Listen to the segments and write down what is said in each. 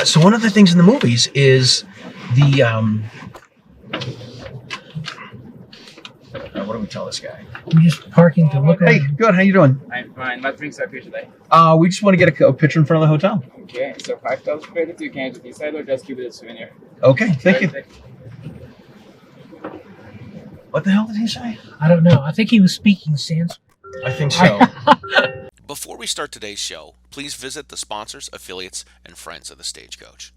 So one of the things in the movies is the what do we tell this guy? We're just parking to look Hey, around. good. How you doing? I'm fine. What drinks are here today? We just want to get a picture in front of the hotel. Okay, so $5 credit. You can decide or just keep it as a souvenir. Okay, thank you. What the hell did he say? I don't know. I think he was speaking Sanskrit. I think so. Before we start today's show, please visit the sponsors, affiliates, and friends of the Stagecoach.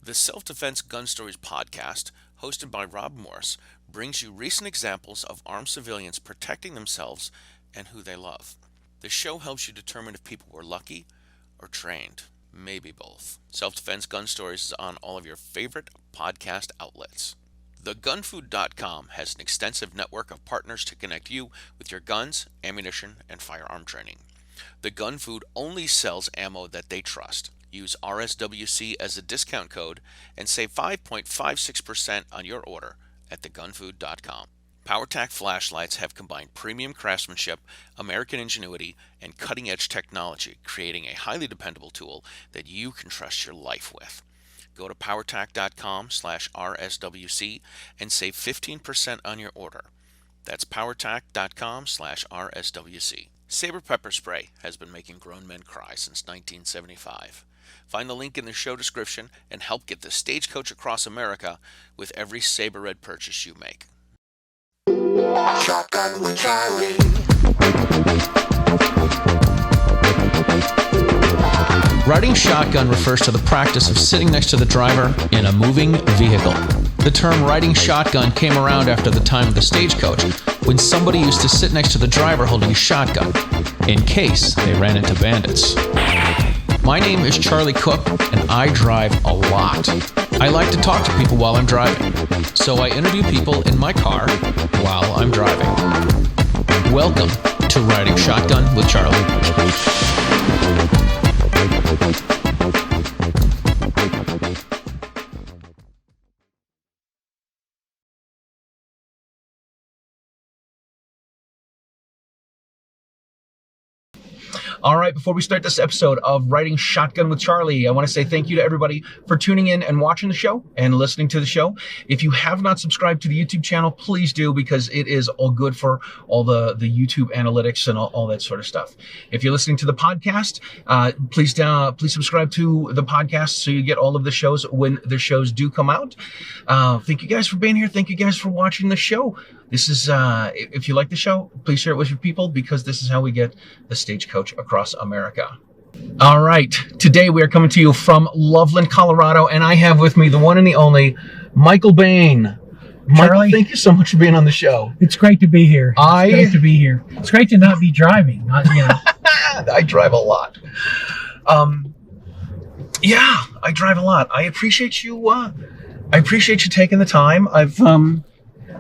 The Self-Defense Gun Stories podcast, hosted by Rob Morse, brings you recent examples of armed civilians protecting themselves and who they love. The show helps you determine if people were lucky or trained, maybe both. Self-Defense Gun Stories is on all of your favorite podcast outlets. TheGunFood.com has an extensive network of partners to connect you with your guns, ammunition, and firearm training. The Gun Food only sells ammo that they trust. Use RSWC as a discount code and save 5.56% on your order at thegunfood.com. PowerTac flashlights have combined premium craftsmanship, American ingenuity, and cutting-edge technology, creating a highly dependable tool that you can trust your life with. Go to powertac.com/RSWC and save 15% on your order. That's powertac.com/RSWC. Sabre Pepper Spray has been making grown men cry since 1975. Find the link in the show description and help get the Stagecoach across America with every Sabre Red purchase you make. Shotgun with Charlie. Riding shotgun refers to the practice of sitting next to the driver in a moving vehicle. The term riding shotgun came around after the time of the Stagecoach, when somebody used to sit next to the driver holding a shotgun, in case they ran into bandits. My name is Charlie Cook, and I drive a lot. I like to talk to people while I'm driving, so I interview people in my car while I'm driving. Welcome to Riding Shotgun with Charlie. All right, before we start this episode of Riding Shotgun with Charlie, I want to say thank you to everybody for tuning in and watching the show and listening to the show. If you have not subscribed to the YouTube channel, please do, because it is all good for all the YouTube analytics and all that sort of stuff. If you're listening to the podcast, please subscribe to the podcast so you get all of the shows when the shows do come out. Thank you guys for being here. Thank you guys for watching the show. This is, if you like the show, please share it with your people, because this is how we get the Stagecoach across America. All right, today we are coming to you from Loveland, Colorado, and I have with me the one and the only Michael Bane. Michael, Charlie, thank you so much for being on the show. it's great to be here. It's great to be here. It's great to not be driving. I drive a lot. Yeah, I drive a lot. I appreciate you. I appreciate you taking the time. I don't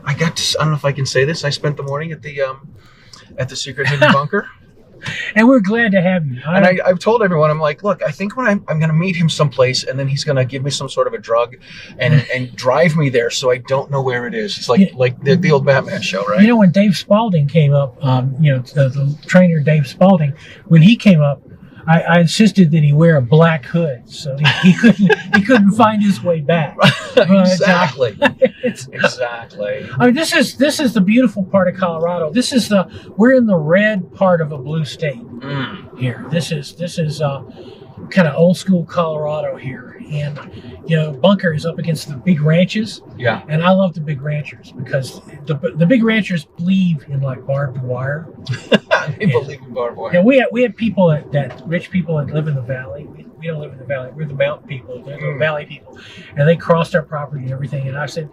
know if I can say this. I spent the morning at the secret hidden bunker. And we're glad to have you. And I've told everyone, I'm like, look, I think when I'm going to meet him someplace, and then he's going to give me some sort of a drug and drive me there, so I don't know where it is. It's like the old Batman show, right? You know, when Dave Spalding came up, the trainer Dave Spalding, when he came up, I insisted that he wear a black hood, so he couldn't find his way back. Exactly. Exactly. I mean, this is the beautiful part of Colorado. We're in the red part of a blue state here. This is kind of old school Colorado here, and Bunker is up against the big ranches. Yeah. And I love the big ranchers, because the big ranchers believe in like barbed wire. They believe in barbed wire. Yeah, we have people rich people that live in the valley. We don't live in the valley. We're the mountain people. They're the valley people, and they crossed our property and everything. And I said,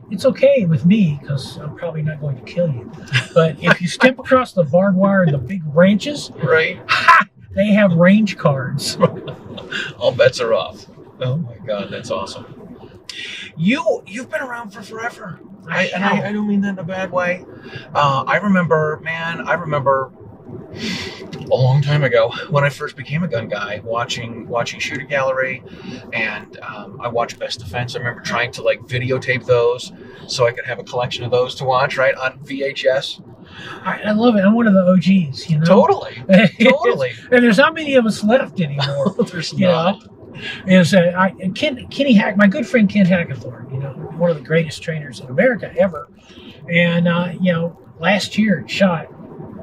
it's okay with me, because I'm probably not going to kill you. But if you step across the barbed wire in the big ranches, right? They have range cards. All bets are off. Oh my God, that's awesome. You've been around for forever. I don't mean that in a bad way. I remember a long time ago when I first became a gun guy, watching Shooter Gallery, and I watched Best Defense. I remember trying to videotape those so I could have a collection of those to watch, right, on VHS. I love it. I'm one of the OGs, Totally. And there's not many of us left anymore. There's not. is Kenny Hack, my good friend Ken Hackathorn, you know, one of the greatest trainers in America ever. And, you know, last year shot,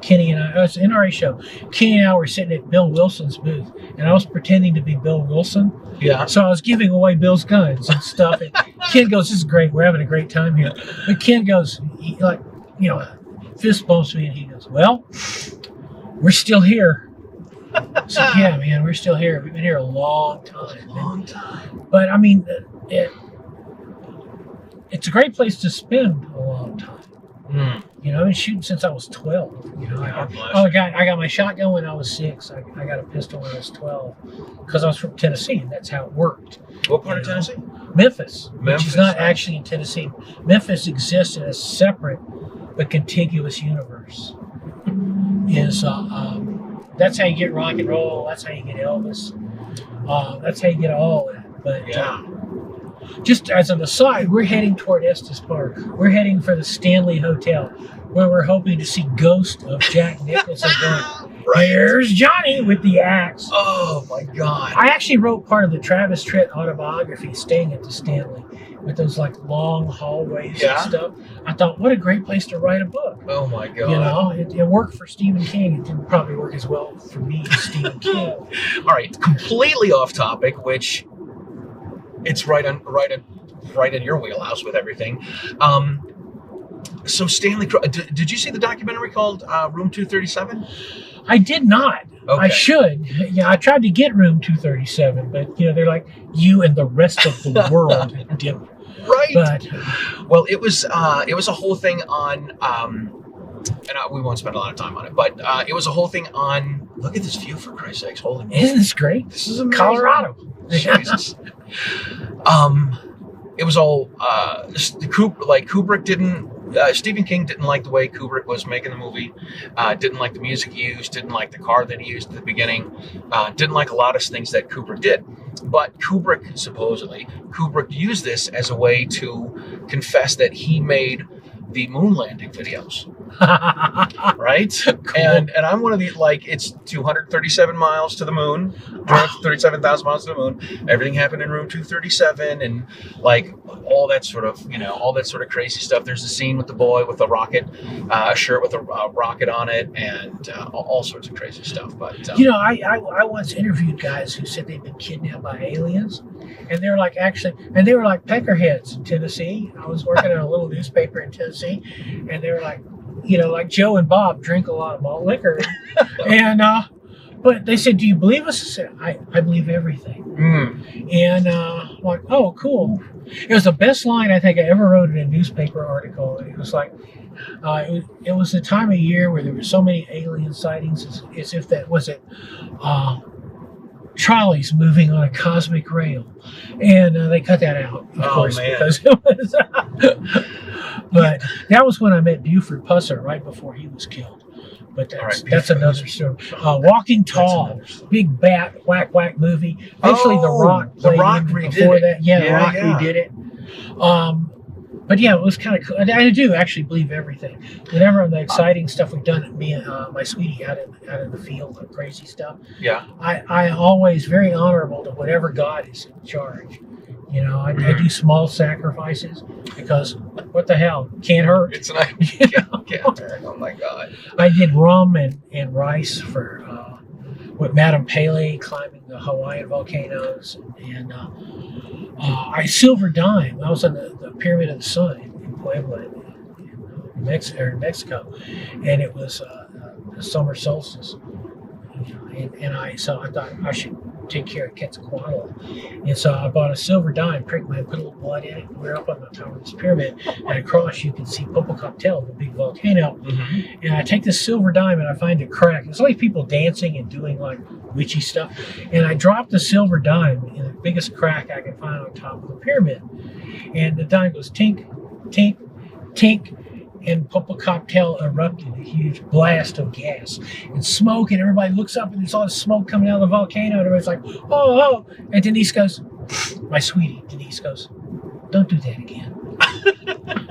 Kenny and I, it was an NRA show. Kenny and I were sitting at Bill Wilson's booth, and I was pretending to be Bill Wilson. Yeah. So I was giving away Bill's guns and stuff. And Ken goes, "This is great. We're having a great time here." But Ken goes, he, like, you know, fist bumps me, and he goes, "Well, we're still here." I said, "Yeah, man, we're still here. We've been here a long time." Long time. But I mean, it's a great place to spend a long time. Mm. You know, I've been shooting since I was 12. You know, God bless. I got my shotgun when I was 6. I got a pistol when I was 12 because I was from Tennessee, and that's how it worked. What part of You know? Tennessee? Memphis, which Memphis, is not huh? actually in Tennessee. Memphis exists in a separate but contiguous universe. That's how you get rock and roll. That's how you get Elvis. That's how you get all that. But Yeah. just as an aside, we're heading toward Estes Park. We're heading for the Stanley Hotel, where we're hoping to see Ghost of Jack Nicholson going, Right. "Here's Johnny with the axe." Oh my God. I actually wrote part of the Travis Tritt autobiography, staying at the Stanley, with those like long hallways Yeah. and stuff. I thought, what a great place to write a book. Oh my God. You know, it worked for Stephen King. It didn't probably work as well for me as Stephen King. All right, completely off topic, which it's right in your wheelhouse with everything. So Stanley, did you see the documentary called Room 237? I did not. Okay. I should. Yeah, I tried to get room 237, but you know they're like, you and the rest of the world didn't. Right. But Well, it was a whole thing on, we won't spend a lot of time on it, but it was a whole thing on. Look at this view, for Christ's sakes! Holy moly! isn't this great? This is amazing. Colorado. Jesus. It was all Kubrick didn't. Stephen King didn't like the way Kubrick was making the movie. Didn't like the music he used. Didn't like the car that he used at the beginning. Didn't like a lot of things that Kubrick did. But Kubrick used this as a way to confess that he made the moon landing videos. Right? Cool. And I'm one of the, like, it's 237 miles to the moon, 237,000 miles to the moon. Everything happened in room 237, and like all that sort of crazy stuff. There's a scene with the boy with a rocket, a shirt with a rocket on it, and all sorts of crazy stuff. But You know, I once interviewed guys who said they'd been kidnapped by aliens, and they were like they were like peckerheads in Tennessee. I was working on a little newspaper in Tennessee, and they were like, you know, like Joe and Bob drink a lot of malt liquor, and but they said, "Do you believe us?" I said, "I believe everything." And I'm like, "Oh, cool." It was the best line I think I ever wrote in a newspaper article. It was like, it was the time of year where there were so many alien sightings, as if that was it. Trolleys moving on a cosmic rail, and they cut that out, of course, man. because it was. But that was when I met Buford Pusser, right before he was killed. But that's another story. Walking Tall, big bat whack movie. Eventually, The Rock played in before that. Yeah, The Rock redid it. But yeah, it was kind of cool. I do actually believe everything. Whenever on the exciting stuff we've done, me and my sweetie out in the field, the crazy stuff. yeah. I always very honorable to whatever God is in charge. You know, I do small sacrifices because what the hell, can't hurt. It's not. You know? Can't hurt. Oh my God. I did rum and rice for with Madame Pele climbing the Hawaiian volcanoes, and I silver dime. I was on the Pyramid of the Sun in Puebla, in Mexico, and it was the summer solstice. You know, so I thought I should take care of Quetzalcoatl, and so I bought a silver dime, pricked my, put a little blood in it. We're up on the top of this pyramid, and across you can see Popocatépetl, the big volcano. Mm-hmm. And I take this silver dime and I find a crack. It's like people dancing and doing like witchy stuff. And I drop the silver dime in the biggest crack I can find on top of the pyramid, and the dime goes tink, tink, tink. And Popocatépetl erupted, a huge blast of gas and smoke, and everybody looks up and there's all this smoke coming out of the volcano, and everybody's like, oh. And Denise goes, my sweetie, Denise goes, don't do that again.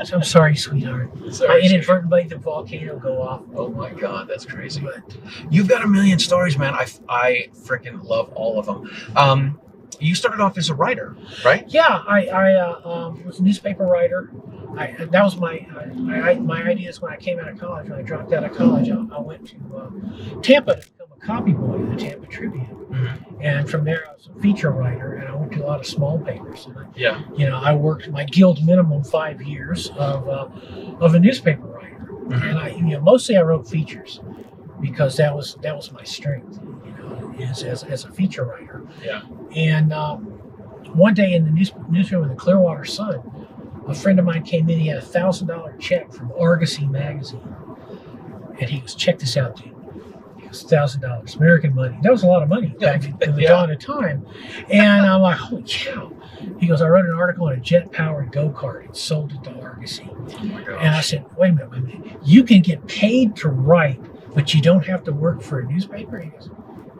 So I'm sorry, sweetheart. I inadvertently let the volcano go off. Oh my God, that's crazy. But You've got a million stories, man. I freaking love all of them. You started off as a writer, right? Yeah, I was a newspaper writer. That was my ideas when I came out of college. When I dropped out of college, I went to Tampa to become a copy boy at the Tampa Tribune. And from there, I was a feature writer, and I went to a lot of small papers. And I worked my guild minimum 5 years of a newspaper writer. And mostly I wrote features because that was my strength, as a feature writer. Yeah. And one day in the newsroom in the Clearwater Sun, a friend of mine came in. He had a $1,000 check from Argosy magazine, and he goes, "Check this out, dude." He goes, $1,000 American money. That was a lot of money back in the dawn of time. And I'm like, "Holy cow!" He goes, "I wrote an article on a jet-powered go-kart and sold it to Argosy." Oh my gosh. And I said, "Wait a minute. You can get paid to write, but you don't have to work for a newspaper?" He goes,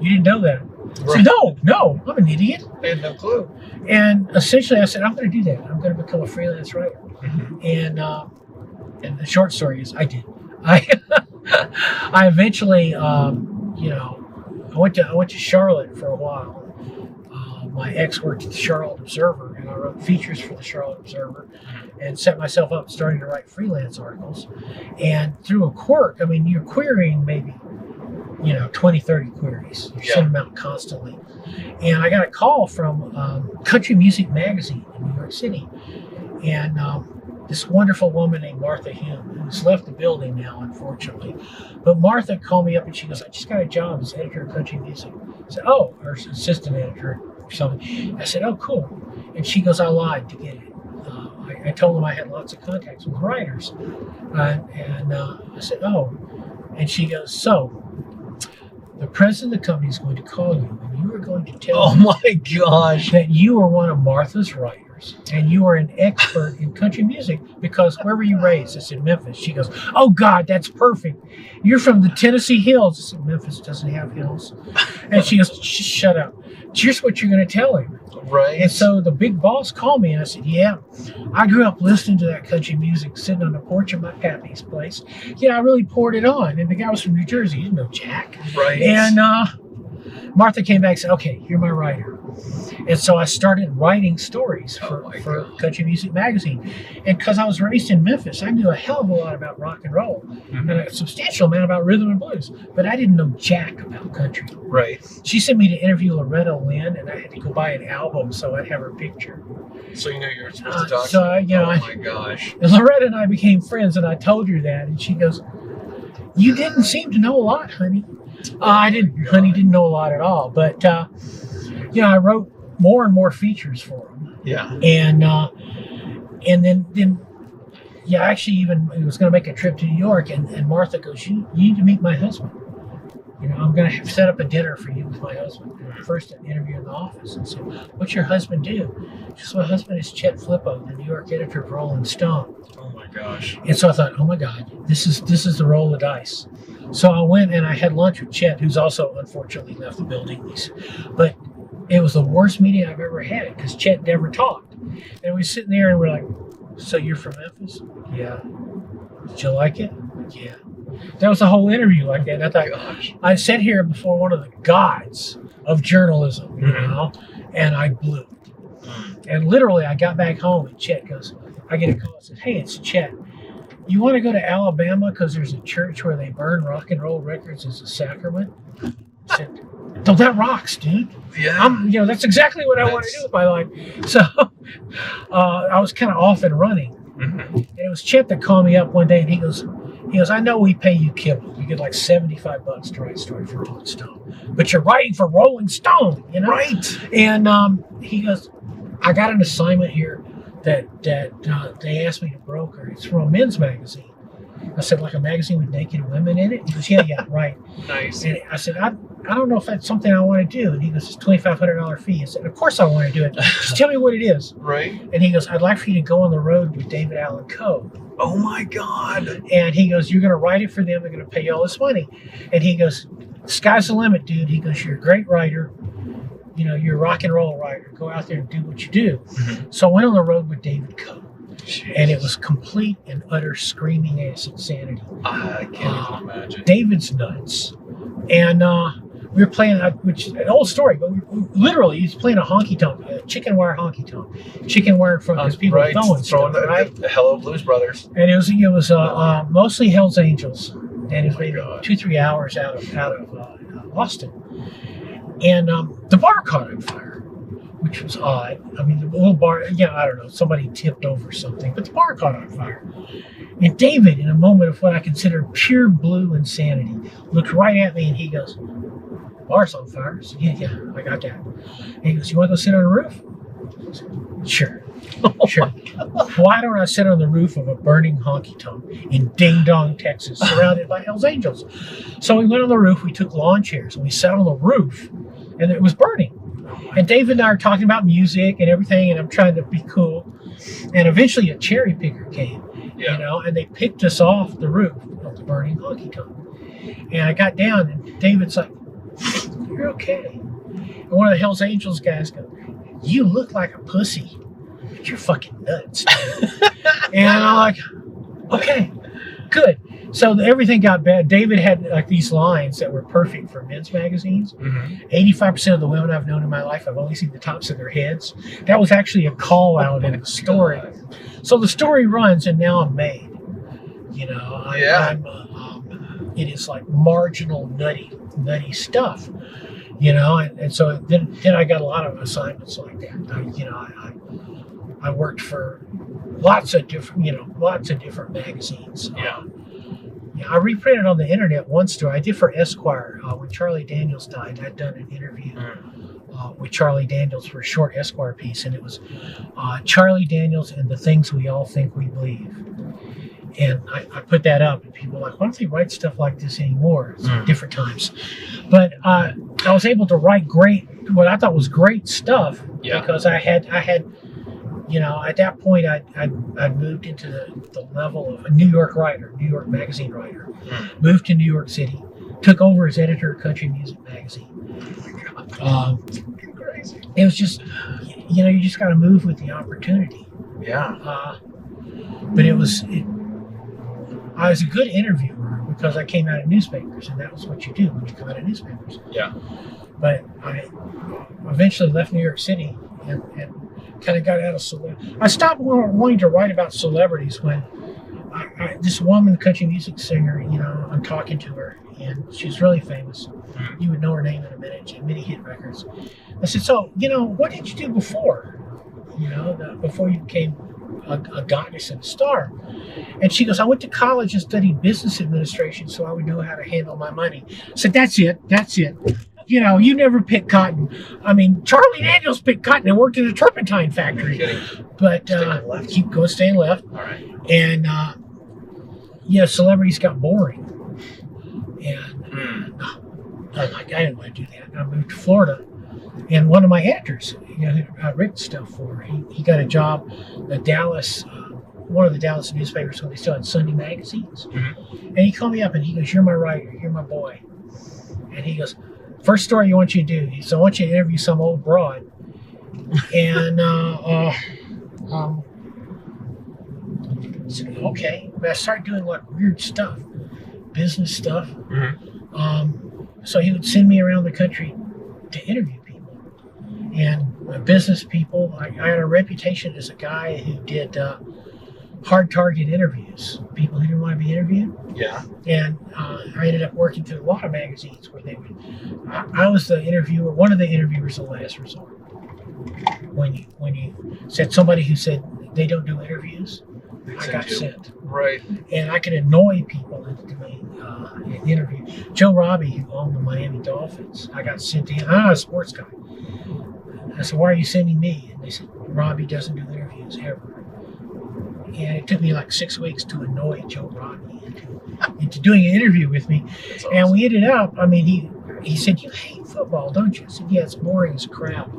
"You didn't know that?" I said, no, I'm an idiot. I had no clue. And essentially I said, I'm going to do that. I'm going to become a freelance writer. And the short story is I did. I eventually, I went to Charlotte for a while. My ex worked at the Charlotte Observer, and I wrote features for the Charlotte Observer and set myself up starting to write freelance articles. And through a quirk, you're querying maybe 20, 30 queries. You send them out constantly. And I got a call from Country Music Magazine in New York City. And this wonderful woman named Martha Hume, who's left the building now, unfortunately. But Martha called me up and she goes, "I just got a job as editor of country music." I said, "Oh," or assistant editor or something. I said, "Oh, cool." And she goes, "I lied to get it." I told them I had lots of contacts with writers. And I said, "Oh." And she goes, "So, the president of the company is going to call you, and you are going to tell him my gosh. that you are one of Martha's writers, and you are an expert in country music because where were you raised?" I said, "Memphis." She goes, "Oh God, that's perfect. You're from the Tennessee Hills." I said, "Memphis doesn't have hills." And she goes, "Shut up. Here's what you're going to tell him." Right. And so the big boss called me, and I said, "Yeah, I grew up listening to that country music sitting on the porch of my pappy's place. Yeah, I really poured it on." And the guy was from New Jersey. He didn't know Jack. Right. And Martha came back and said, "Okay, you're my writer." And so I started writing stories for Country Music Magazine. And because I was raised in Memphis, I knew a hell of a lot about rock and roll and a substantial amount about rhythm and blues. But I didn't know jack about country. Right. She sent me to interview Loretta Lynn, and I had to go buy an album so I'd have her picture. So you were supposed to talk so, oh my gosh. And Loretta and I became friends, and I told her that. And she goes, "You didn't seem to know a lot, honey." Honey didn't know a lot at all. But, I wrote more and more features for him. Yeah. And then actually even I was going to make a trip to New York, and Martha goes, you need to meet my husband. I'm going to set up a dinner for you with my husband. First an interview in the office and said, "What's your husband do?" She said, "My husband is Chet Flippo, the New York editor of Rolling Stone." Oh my gosh. And so I thought, oh my God, this is the roll of the dice. So I went and I had lunch with Chet, who's also unfortunately left the building. But it was the worst meeting I've ever had because Chet never talked. And we were sitting there and we're like, "So you're from Memphis?" "Yeah." "Did you like it?" "Yeah." That was the whole interview like that. And I thought, I sat here before one of the gods of journalism, and I blew it. And literally I got back home and Chet goes, I get a call and says, "Hey, it's Chet. You want to go to Alabama because there's a church where they burn rock and roll records as a sacrament?" I said, "No, that rocks, dude." Yeah. That's exactly what I want to do with my life. So I was kind of off and running. And it was Chet that called me up one day, and he goes, "I know we pay you kibble. You get like $75 to write a story for Rolling Stone, but you're writing for Rolling Stone, Right. And he goes, "I got an assignment here that they asked me to broker. It's from a men's magazine." I said, "Like a magazine with naked women in it?" He goes, yeah, right. Nice. And I said, I don't know if that's something I want to do. And he goes, "It's a $2,500 fee." I said, "Of course I want to do it. Just tell me what it is." Right. And he goes, "I'd like for you to go on the road with David Allan Coe." Oh my God. And he goes, "You're going to write it for them. They're going to pay you all this money." And he goes, "Sky's the limit, dude." He goes, "You're a great writer. You're a rock and roll writer. Go out there and do what you do." So I went on the road with David Coe. And it was complete and utter screaming ass insanity. I can't even imagine. David's nuts. And we were playing, which an old story, but literally he's playing a honky tonk, a chicken wire honky tonk, chicken wire from because people were throwing stuff, right? The Hello Blues Brothers. And it was mostly Hell's Angels, and it was maybe 2-3 hours out of Austin, and the bar caught on fire, which was odd. I mean, the little bar, I don't know, somebody tipped over something, but the bar caught on fire. And David, in a moment of what I consider pure blue insanity, looked right at me and he goes, "Bar's on fire." So, yeah, I got that. And he goes, "You want to go sit on the roof?" I said, "Sure." Sure. Why don't I sit on the roof of a burning honky tonk in Ding Dong, Texas, surrounded by Hell's Angels? So we went on the roof, we took lawn chairs, and we sat on the roof, and it was burning. And David and I are talking about music and everything, and I'm trying to be cool. And eventually a cherry picker came, and they picked us off the roof of the burning honky tonk. And I got down, and David's like, "You're okay." And one of the Hell's Angels guys goes, "You look like a pussy, but you're fucking nuts." And I'm like, "Okay, good." So everything got bad. David had like these lines that were perfect for men's magazines. 85% of the women I've known in my life, I've only seen the tops of their heads. That was actually a call out in the story. So the story runs, and now I'm made. It is like marginal, nutty stuff. And so then I got a lot of assignments like that. I worked for lots of different magazines. I reprinted on the internet one story I did for Esquire when Charlie Daniels died. I'd done an interview with Charlie Daniels for a short Esquire piece, and it was Charlie Daniels and the Things We All Think We Believe. And I put that up, and people were like, "Why don't they write stuff like this anymore?" It's different times. But I was able to write what I thought was great stuff because I had at that point I'd moved into the level of a New York writer, New York magazine writer, moved to New York City, took over as editor of Country Music Magazine. Crazy. It was just, you just got to move with the opportunity. Yeah. But I was a good interviewer because I came out of newspapers, and that was what you do when you come out of newspapers. Yeah. But I eventually left New York City and kind of got out of celebrity. I stopped wanting to write about celebrities when this woman, country music singer, I'm talking to her, and she's really famous. You would know her name in a minute. She had many hit records. I said, "So, what did you do before? Before you became a goddess and a star?" And she goes, "I went to college and studied business administration so I would know how to handle my money." I said, That's it. You never pick cotton. I mean, Charlie Daniels picked cotton and worked in a turpentine factory. But keep going, staying left. All right. And celebrities got boring. And I didn't want to do that. I moved to Florida. And one of my editors, who I written stuff for, he got a job at Dallas, one of the Dallas newspapers when they still had Sunday magazines. And he called me up and he goes, "You're my writer. You're my boy." And he goes, "First story you want you to do." He said, "I want you to interview some old broad." And I said, "Okay." But I started doing like weird stuff, business stuff. So he would send me around the country to interview people. And business people, I had a reputation as a guy who did hard target interviews, people who didn't want to be interviewed. Yeah. And I ended up working through a lot of magazines where they would. I was the interviewer, one of the interviewers of last resort. When you said somebody who said they don't do interviews, I got sent. Right. And I could annoy people into doing an interview. Joe Robbie, who owned the Miami Dolphins, I got sent to him. I'm not a sports guy. I said, "Why are you sending me?" And they said, "Robbie doesn't do interviews ever." And it took me like 6 weeks to annoy Joe Robbie into doing an interview with me. Awesome. And we ended up, he said, "You hate football, don't you?" I said, "Yeah, it's boring as crap."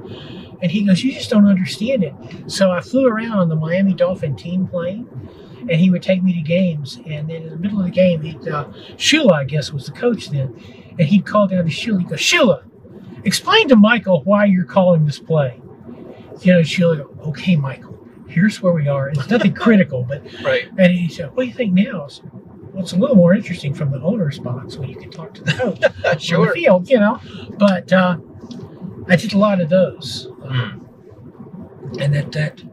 And he goes, "You just don't understand it." So I flew around on the Miami Dolphin team plane, and he would take me to games. And then in the middle of the game, Shula, I guess, was the coach then. And he'd call down to Shula. He'd go, "Shula, explain to Michael why you're calling this play." Shula would go, "Okay, Michael, here's where we are." It's nothing critical, but right. And he said, "What do you think now?" I said, it's a little more interesting from the owner's box when you can talk to the coach Sure. on the field, But I did a lot of those, and that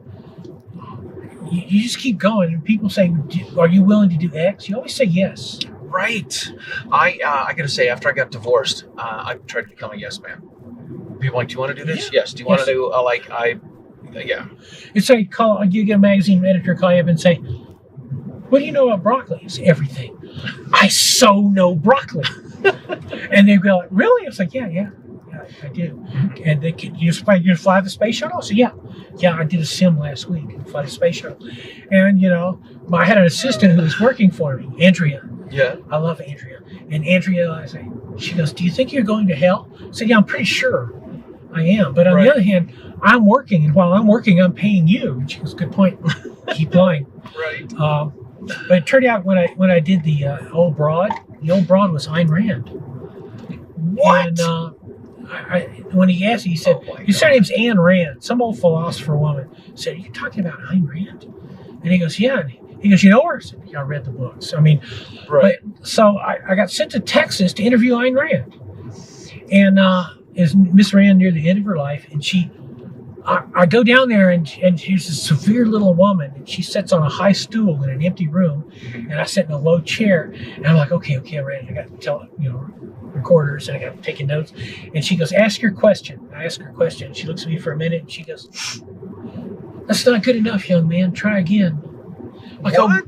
you just keep going. And people say, "Are you willing to do X?" You always say yes. Right. I gotta say, after I got divorced, I tried to become a yes man. People are like, do you want to do this? Yeah. Yes. Do you want to do yeah. It's like you get a magazine editor call you up and say, "What do you know about broccoli?" It's everything. I so know broccoli. And they go, "Really?" It's like, yeah, I do. And they can you fly the space shuttle? So yeah, I did a sim last week. Fly the space shuttle. And I had an assistant who was working for me, Andrea. Yeah. I love Andrea. And Andrea, she goes, "Do you think you're going to hell?" I said, "Yeah, I'm pretty sure I am. But on the other hand, I'm working, and while I'm working, I'm paying you." And she goes, "Good point. Keep lying." Right. But it turned out when I did the old broad was Ayn Rand. What? And when he asked me, he said, "Your surname's Anne Rand." Some old philosopher woman said, "Are you talking about Ayn Rand?" And he goes, "Yeah." And he goes, "You know her?" I said, "Yeah, I read the books." I mean, Right. but so I got sent to Texas to interview Ayn Rand. And is Miss Rand near the end of her life, and I go down there, and she's a severe little woman, and she sits on a high stool in an empty room, and I sit in a low chair, and I'm like, okay, I'm ready. I got to tell recorders, and I got taking notes, and she goes, "Ask your question." I ask her a question. She looks at me for a minute, and she goes, "That's not good enough, young man. Try again." I go, "God,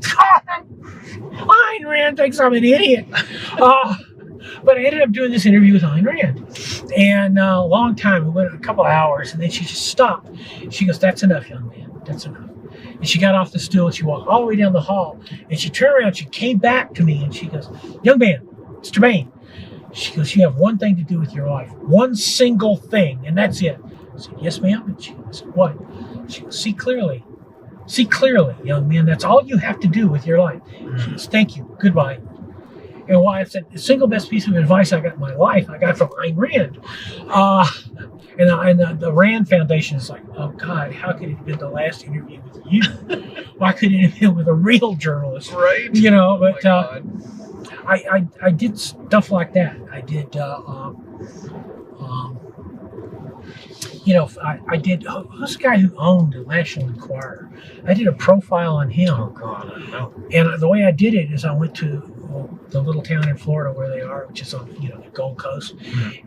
Ayn Rand thinks I'm an idiot." But I ended up doing this interview with Ayn Rand. And a long time, we went a couple hours, and then she just stopped. She goes, "That's enough, young man. That's enough." And she got off the stool, and she walked all the way down the hall, and she turned around, she came back to me, and she goes, "Young man, Mr. Bane," she goes, "you have one thing to do with your life. One single thing, and that's it." I said, "Yes, ma'am." And she goes, "What?" She goes, "See clearly. See clearly, young man. That's all you have to do with your life." She goes, "Thank you. Goodbye." And why I said the single best piece of advice I got in my life, I got from Ayn Rand. And the Rand Foundation is like, "Oh God, how could it have been the last interview with you? Why couldn't it have been with a real journalist?" Right. But I did stuff like that. I did. I did. Who's the guy who owned the National Enquirer? I did a profile on him. Oh God, I don't know. And the way I did it is I went to the little town in Florida where they are, which is on the Gold Coast,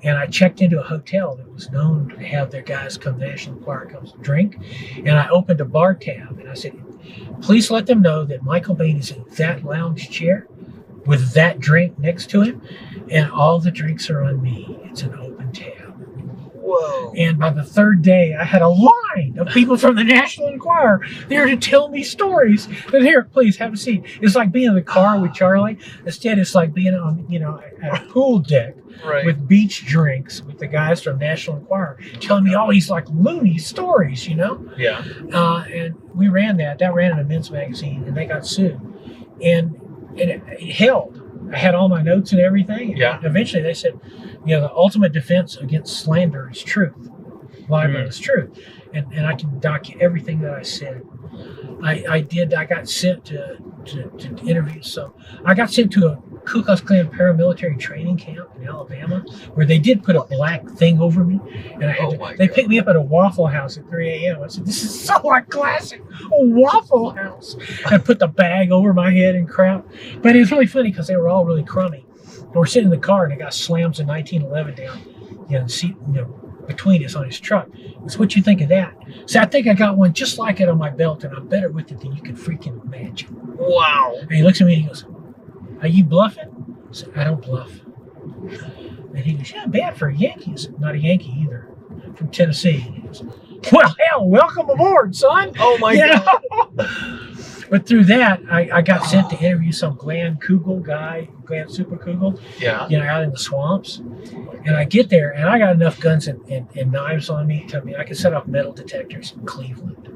and I checked into a hotel that was known to have their guys come, the National Enquirer comes to drink, and I opened a bar tab and I said, "Please let them know that Michael Bane is in that lounge chair with that drink next to him, and all the drinks are on me. It's an open tab." Whoa. And by the third day, I had a line of people from the National Enquirer there to tell me stories. But here, please have a seat. It's like being in the car with Charlie. Instead, it's like being on, at a pool deck with beach drinks with the guys from National Enquirer telling me all these like loony stories, Yeah. And we ran that. That ran in a men's magazine, and they got sued. And it held. I had all my notes and everything. And eventually they said, the ultimate defense against slander is truth. Libel is truth. And I can document everything that I said. I got sent to interview some. I got sent to a Ku Klux Klan paramilitary training camp in Alabama where they did put a black thing over me. And I had they picked me up at a Waffle House at 3 a.m. I said, "This is so like classic, a Waffle House." And put the bag over my head and crap. But it was really funny because they were all really crummy. And we're sitting in the car, and the guy slams a 1911 down, the seat, between us on his truck. So what you think of that? So I think I got one just like it on my belt, and I'm better with it than you can freaking imagine. Wow. And he looks at me and he goes, "Are you bluffing?" I said, "I don't bluff." And he goes, "Yeah, bad for a Yankee." I said, "Not a Yankee either. From Tennessee." And he goes, "Well, hell, welcome aboard, son." Oh my God. But through that, I got sent to interview some Glenn Super Kugel, out in the swamps. And I get there, and I got enough guns and knives on me to I could set off metal detectors in Cleveland.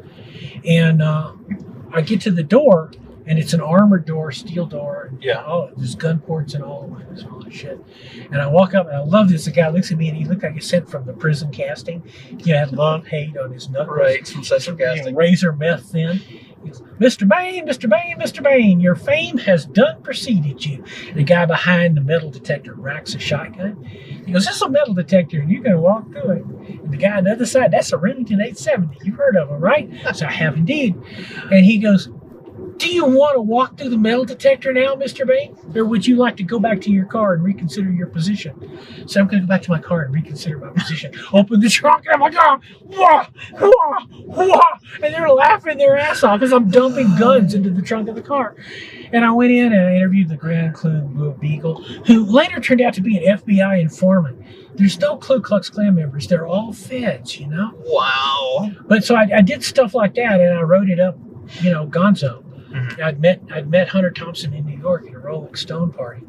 And I get to the door, and it's an armored door, steel door. And, there's gun ports and all of it, all that shit. And I walk up, and I love this. The guy looks at me, and he looked like he sent from the prison casting. He had love, hate on his knuckles. Right, from Central Casting. Razor meth thin. He goes, Mr. Bane, Mr. Bane, Mr. Bane, your fame has done preceded you. The guy behind the metal detector racks a shotgun. He goes, this is a metal detector, and you're going to walk through it. And the guy on the other side, that's a Remington 870. You've heard of him, right? So I have indeed. And he goes, do you want to walk through the metal detector now, Mr. Bane? Or would you like to go back to your car and reconsider your position? So I'm going to go back to my car and reconsider my position. Open the trunk, and I'm like, oh, wah, wah, wah. And they're laughing their ass off as I'm dumping guns into the trunk of the car. And I went in and I interviewed the Grand Blue Beagle, who later turned out to be an FBI informant. There's no Ku Klux Klan members. They're all feds, you know? Wow. But so I did stuff like that, and I wrote it up, you know, gonzo. Mm-hmm. I'd met Hunter Thompson in New York at a Rolling Stone party,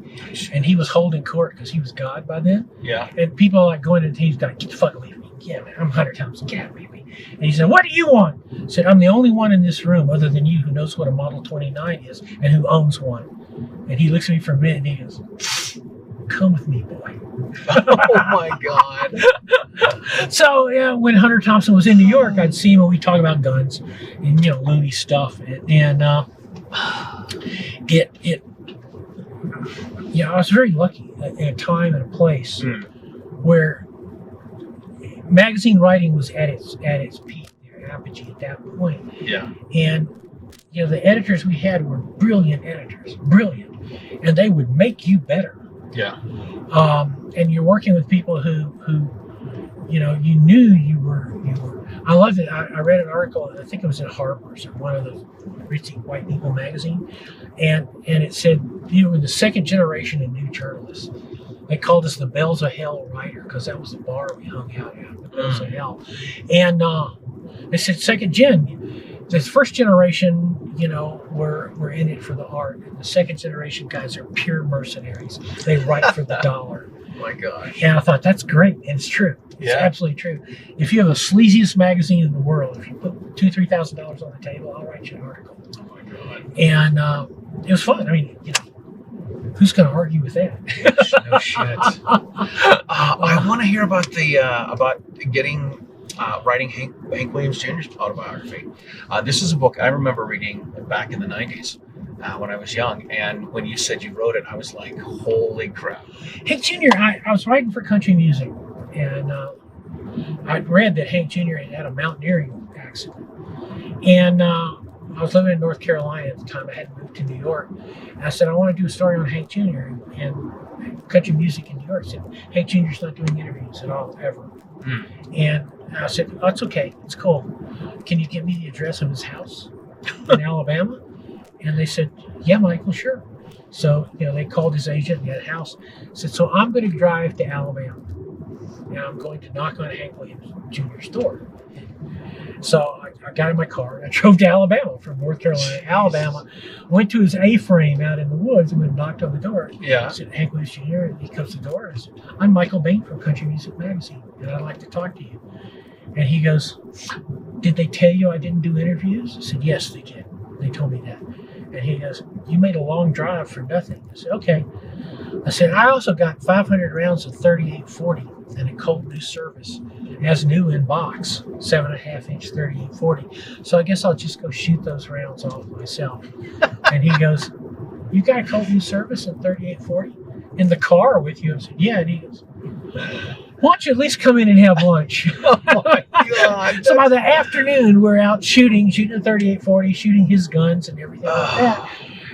and he was holding court because he was God by then. Yeah. And people like going into he's like, get the fuck away from me. Yeah, man, I'm Hunter Thompson. Get out of me. And he said, what do you want? I said, I'm the only one in this room other than you who knows what a Model 29 is and who owns one. And he looks at me for a minute and he goes, come with me, boy. Oh my God. So yeah, when Hunter Thompson was in New York, I'd see him and we'd talk about guns and, you know, loony stuff. And I was very lucky in a time and a place where magazine writing was at its peak, their apogee at that point. Yeah. And you know, the editors we had were brilliant editors, brilliant, and they would make you better. Yeah. And you're working with people who you know, you knew you were. I loved it. I read an article, I think it was in Harper's, or one of those ritzy white people magazine, and it said, you were the second generation of new journalists. They called us the Bells of Hell writer because that was the bar we hung out at, the Bells of Hell. And they said second gen. The first generation, you know, were in it for the art. And the second generation guys are pure mercenaries. They write for the dollar. Oh my God. And I thought, that's great. And it's true. It's absolutely true. If you have the sleaziest magazine in the world, if you put $2,000-$3,000 on the table, I'll write you an article. Oh my God. And it was fun. I mean, you know, who's going to argue with that? No shit. I want to hear about about getting writing Hank Williams Jr.'s autobiography. This is a book I remember reading back in the 90s when I was young, and when you said you wrote it, I was like, holy crap. Hank Jr., I was writing for country music, and I'd read that Hank Jr. had a mountaineering accident. And I was living in North Carolina at the time. I hadn't moved to New York. And I said, I want to do a story on Hank Jr. and country music in New York. I said, Hank Jr.'s not doing interviews at all, ever. And I said, oh, it's okay. It's cool. Can you give me the address of his house in Alabama? And they said, yeah, Michael, sure. So, you know, they called his agent and he had a house. Said, so I'm going to drive to Alabama. And I'm going to knock on Hank Williams Jr.'s door. So I got in my car and I drove to Alabama from North Carolina to Alabama. Went to his A-frame out in the woods and went and knocked on the door. Yeah. I said, Hank Williams Jr. And he comes to the door. I said, I'm Michael Bane from Country Music Magazine, and I'd like to talk to you. And he goes, did they tell you I didn't do interviews? I said, yes, they did. They told me that. And he goes, you made a long drive for nothing. I said, okay. I said, I also got 500 rounds of 3840 and a Colt New Service as new in box, 7.5-inch 3840. So I guess I'll just go shoot those rounds off myself. And he goes, you got a Colt New Service and 3840 in the car with you? I said, yeah. And he goes, why don't you at least come in and have lunch? Oh my God. So by the afternoon, we're out shooting a 3840, shooting his guns and everything like that.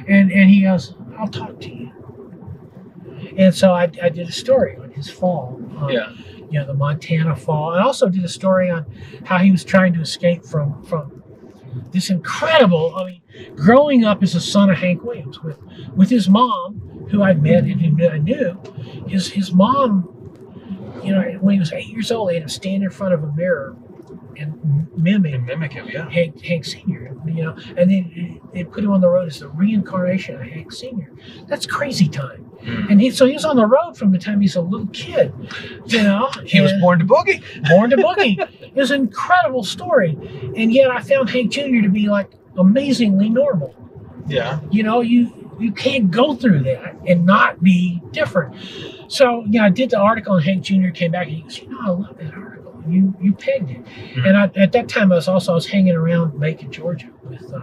And he goes, I'll talk to you. And so I did a story on his fall. Yeah. You know, the Montana fall. I also did a story on how he was trying to escape from this incredible, I mean, growing up as a son of Hank Williams with his mom, who I'd met and who I knew. His mom, you know, when he was 8 years old, they had him stand in front of a mirror and mimic him, yeah. Hank Sr., you know, and then they put him on the road as the reincarnation of Hank Sr. That's crazy time. And so he was on the road from the time he's a little kid, you know. He was born to boogie. Born to boogie. It was an incredible story. And yet I found Hank Jr. to be like amazingly normal. Yeah. You know, you can't go through that and not be different. So, yeah, I did the article and Hank Jr. came back and he goes, you know, I love that article. you pegged it. And at that time, I was hanging around Macon, Georgia, with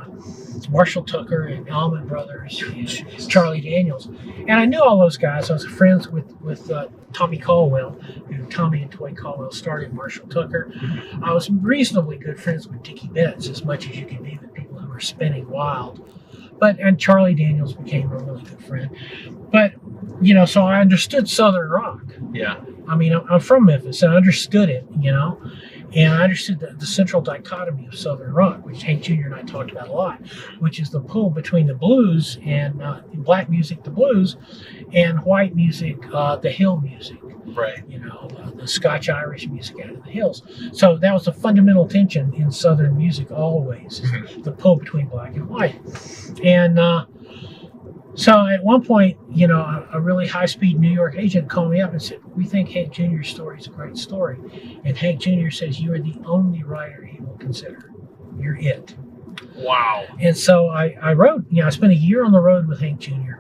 Marshall Tucker and Allman Brothers and Charlie Daniels, and I knew all those guys. I was friends with Tommy Caldwell, Tommy and Toy Caldwell started Marshall Tucker. I was reasonably good friends with Dickie Betts, as much as you can be with people who are spinning wild. And Charlie Daniels became a really good friend. But, so I understood Southern rock. Yeah. I mean, I'm from Memphis, and I understood it, and I understood the central dichotomy of Southern rock, which Hank Jr. and I talked about a lot, which is the pull between the blues and black music, the blues, and white music, the hill music. Right. The Scotch-Irish music out of the hills. So that was a fundamental tension in Southern music always, the pull between black and white. And so at one point, a really high-speed New York agent called me up and said, "We think Hank Jr.'s story is a great story." And Hank Jr. says, "You are the only writer he will consider. You're it." Wow. And so I wrote, I spent a year on the road with Hank Jr.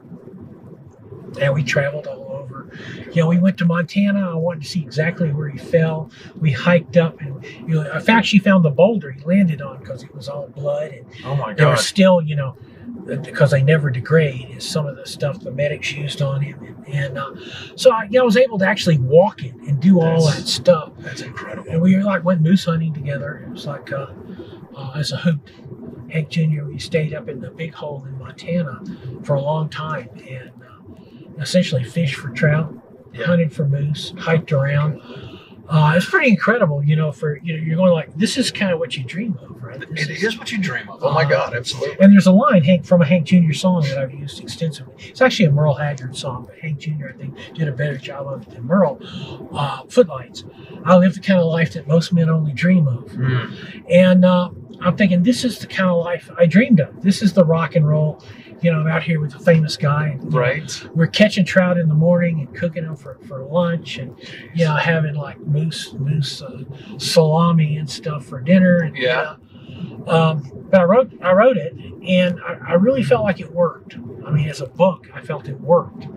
And we traveled all over. We went to Montana. I wanted to see exactly where he fell. We hiked up, and I actually found the boulder he landed on because it was all blood. And Oh my there God. was still, because they never degrade, is some of the stuff the medics used on him. And so I was able to actually walk it and do all that stuff. That's incredible. And we went moose hunting together. It was like as a hoot. Hank Jr., we stayed up in the Big Hole in Montana for a long time and essentially fished for trout, hunted for moose, hiked around. It's pretty incredible, you're going like, this is kind of what you dream of, right? It is what you dream of. Oh my God, absolutely. And there's a line from a Hank Jr. song that I've used extensively. It's actually a Merle Haggard song, but Hank Jr., I think, did a better job of it than Merle. Footlights. I live the kind of life that most men only dream of. And I'm thinking, this is the kind of life I dreamed of. This is the rock and roll. I'm out here with a famous guy. And, Right. We're catching trout in the morning and cooking them for lunch, and having like moose salami and stuff for dinner. And, but I wrote it, and I really felt like it worked. I mean, as a book, I felt it worked,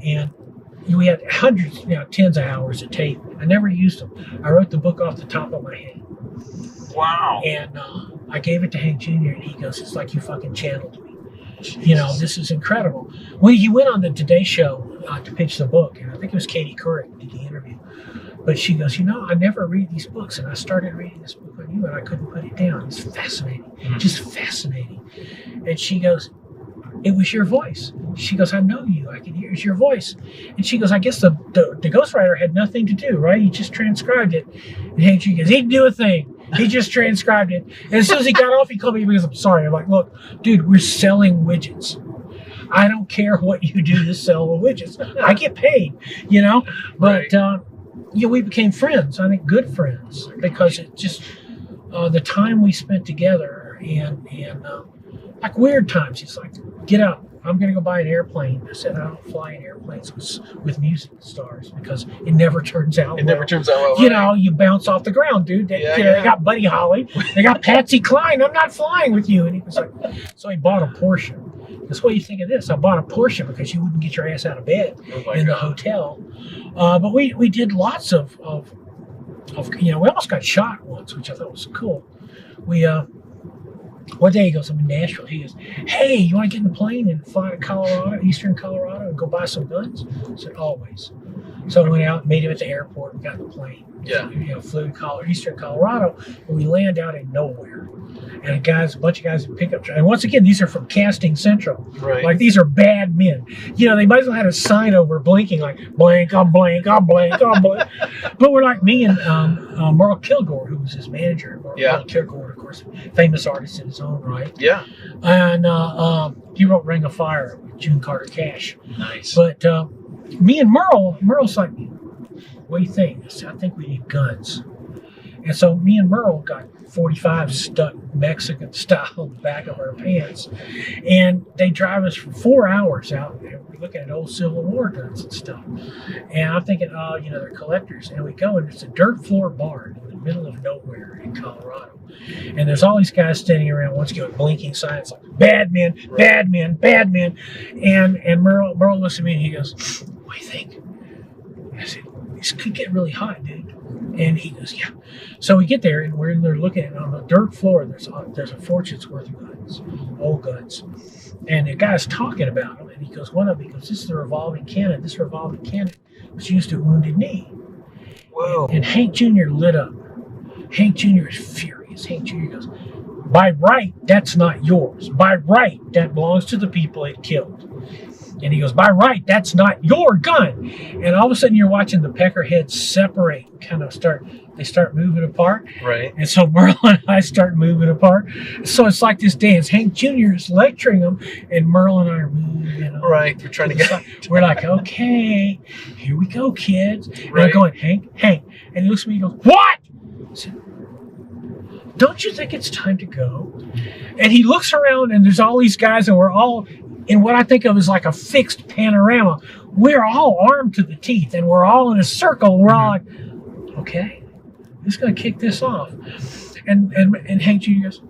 and we had hundreds, tens of hours of tape. I never used them. I wrote the book off the top of my head. Wow. And I gave it to Hank Jr., and he goes, "It's like you fucking channeled me. This is incredible." Well, he went on the Today Show to pitch the book, and I think it was Katie Couric who did the interview. But she goes, I never read these books, and I started reading this book on you, and I couldn't put it down. It's fascinating, just fascinating. And she goes, "It was your voice." She goes, "I know you. I can hear it's your voice." And she goes, "I guess the ghostwriter had nothing to do, right? He just transcribed it." And Hank Jr. goes, "He didn't do a thing. He just transcribed it." And as soon as he got off, he called me because I'm sorry. I'm like, "Look, dude, we're selling widgets. I don't care what you do to sell the widgets. I get paid, But we became friends. I think good friends, because it just the time we spent together and like weird times. He's like, "Get up. I'm going to go buy an airplane." I said, "I don't fly in airplanes with music stars because it never turns out well. Never turns out well. You bounce off the ground, dude. They got Buddy Holly. They got Patsy Cline. I'm not flying with you." And he was like, so he bought a Porsche. That's what you think of this. I bought a Porsche because you wouldn't get your ass out of bed the hotel. But we did lots of we almost got shot once, which I thought was cool. One day he goes, "I'm in Nashville." He goes, "Hey, you want to get in the plane and fly to Colorado, eastern Colorado, and go buy some guns?" I said, "Always." So I went out, made him at the airport, and got in the plane. Yeah. Flew to eastern Colorado, and we land out in nowhere. And a bunch of guys in pickup trucks. And once again, these are from Casting Central. Right. Like, these are bad men. They might as well have a sign over blinking, like, "Blank, I'm blank, I'm blank, I'm blank." But we're like me and Merle Kilgore, who was his manager. Merle Kilgore, of course, famous artist in his own right. Yeah. And he wrote Ring of Fire with June Carter Cash. Nice. But me and Merle's like, "What do you think?" I said, "I think we need guns." And so me and Merle got 45 stuck Mexican style in the back of our pants. And they drive us for 4 hours out there. We're looking at old Civil War guns and stuff. And I'm thinking, they're collectors. And we go, and it's a dirt floor barn in the middle of nowhere in Colorado. And there's all these guys standing around, once again, with blinking signs like, "Bad men, bad men, bad men." And Merle looks at me and he goes, "What do you think?" I said, this could get really hot, dude. And he goes, yeah. So we get there, and we're in there looking at it. On the dirt floor, there's a fortune's worth of guns, old guns. And the guy's talking about them, and he goes, one of them, he goes, this is a revolving cannon. This revolving cannon was used to Wounded Knee. Whoa. And Hank Jr. lit up. Hank Jr. is furious. Hank Jr. goes, by right, that's not yours. By right, that belongs to the people it killed. And he goes, by right, that's not your gun. And all of a sudden you're watching the peckerheads separate, kind of start moving apart. Right. And so Merle and I start moving apart. So it's like this dance. Hank Jr. is lecturing them, and Merle and I are moving. Right. We're trying to get. We're like, okay, here we go, kids. And Right. I'm going, Hank. And he looks at me and goes, what? I said, don't you think it's time to go? And he looks around, and there's all these guys, and we're all in what I think of as like a fixed panorama. We're all armed to the teeth, and we're all in a circle. We're all like, okay, who's going to kick this off? And Hank Jr. goes,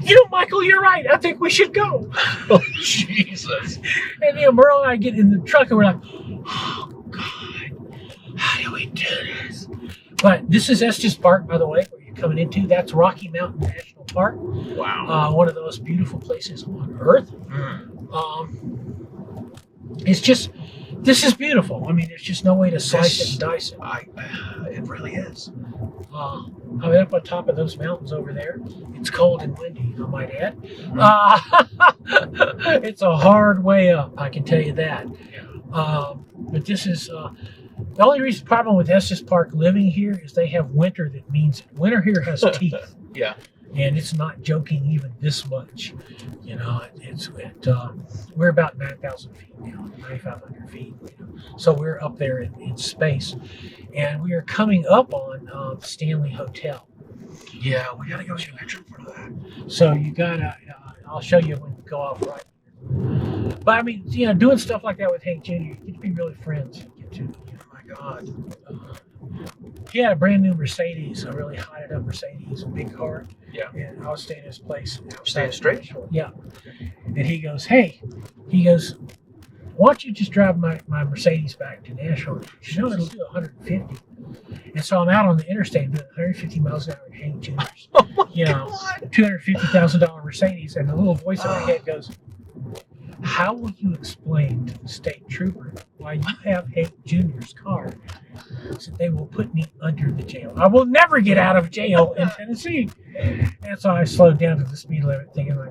you know, Michael, you're right. I think we should go. Oh, Jesus. And Merle and I get in the truck, and we're like, oh, God, how do we do this? But this is Estes Park, by the way, where you're coming into. That's Rocky Mountain National Park. Wow. One of the most beautiful places on Earth. It's just, this is beautiful. I mean, there's just no way to slice it and dice it. It really is. I mean, up on top of those mountains over there, it's cold and windy, I might add. It's a hard way up, I can tell you that. But this is, the only problem with Estes Park living here is they have winter that means it. Winter here has teeth. Yeah. And it's not joking even this much. You know, we're about 9,000 feet now, 9,500 feet. You know? So we're up there in space. And we are coming up on the Stanley Hotel. Yeah, we got to go get a picture in front of that. So you got to, I'll show you when we go off right here. But I mean, you know, doing stuff like that with Hank Jr., you get to be really friends. You get to, Oh, my God. he had a brand new Mercedes, a really hotted up Mercedes, a big car. Yeah. And I was staying at his place. Staying straight? Yeah. And he goes, why don't you just drive my Mercedes back to Nashville? You know, it'll do 150. And so I'm out on the interstate doing 150 miles an hour in Hank Jr.'s. Oh, my You know, God. $250,000 Mercedes. And the little voice in my head goes, how will you explain to the state trooper why you have Hank Jr.'s car? So they will put me under the jail. I will never get out of jail in Tennessee. And so I slowed down to the speed limit, thinking like,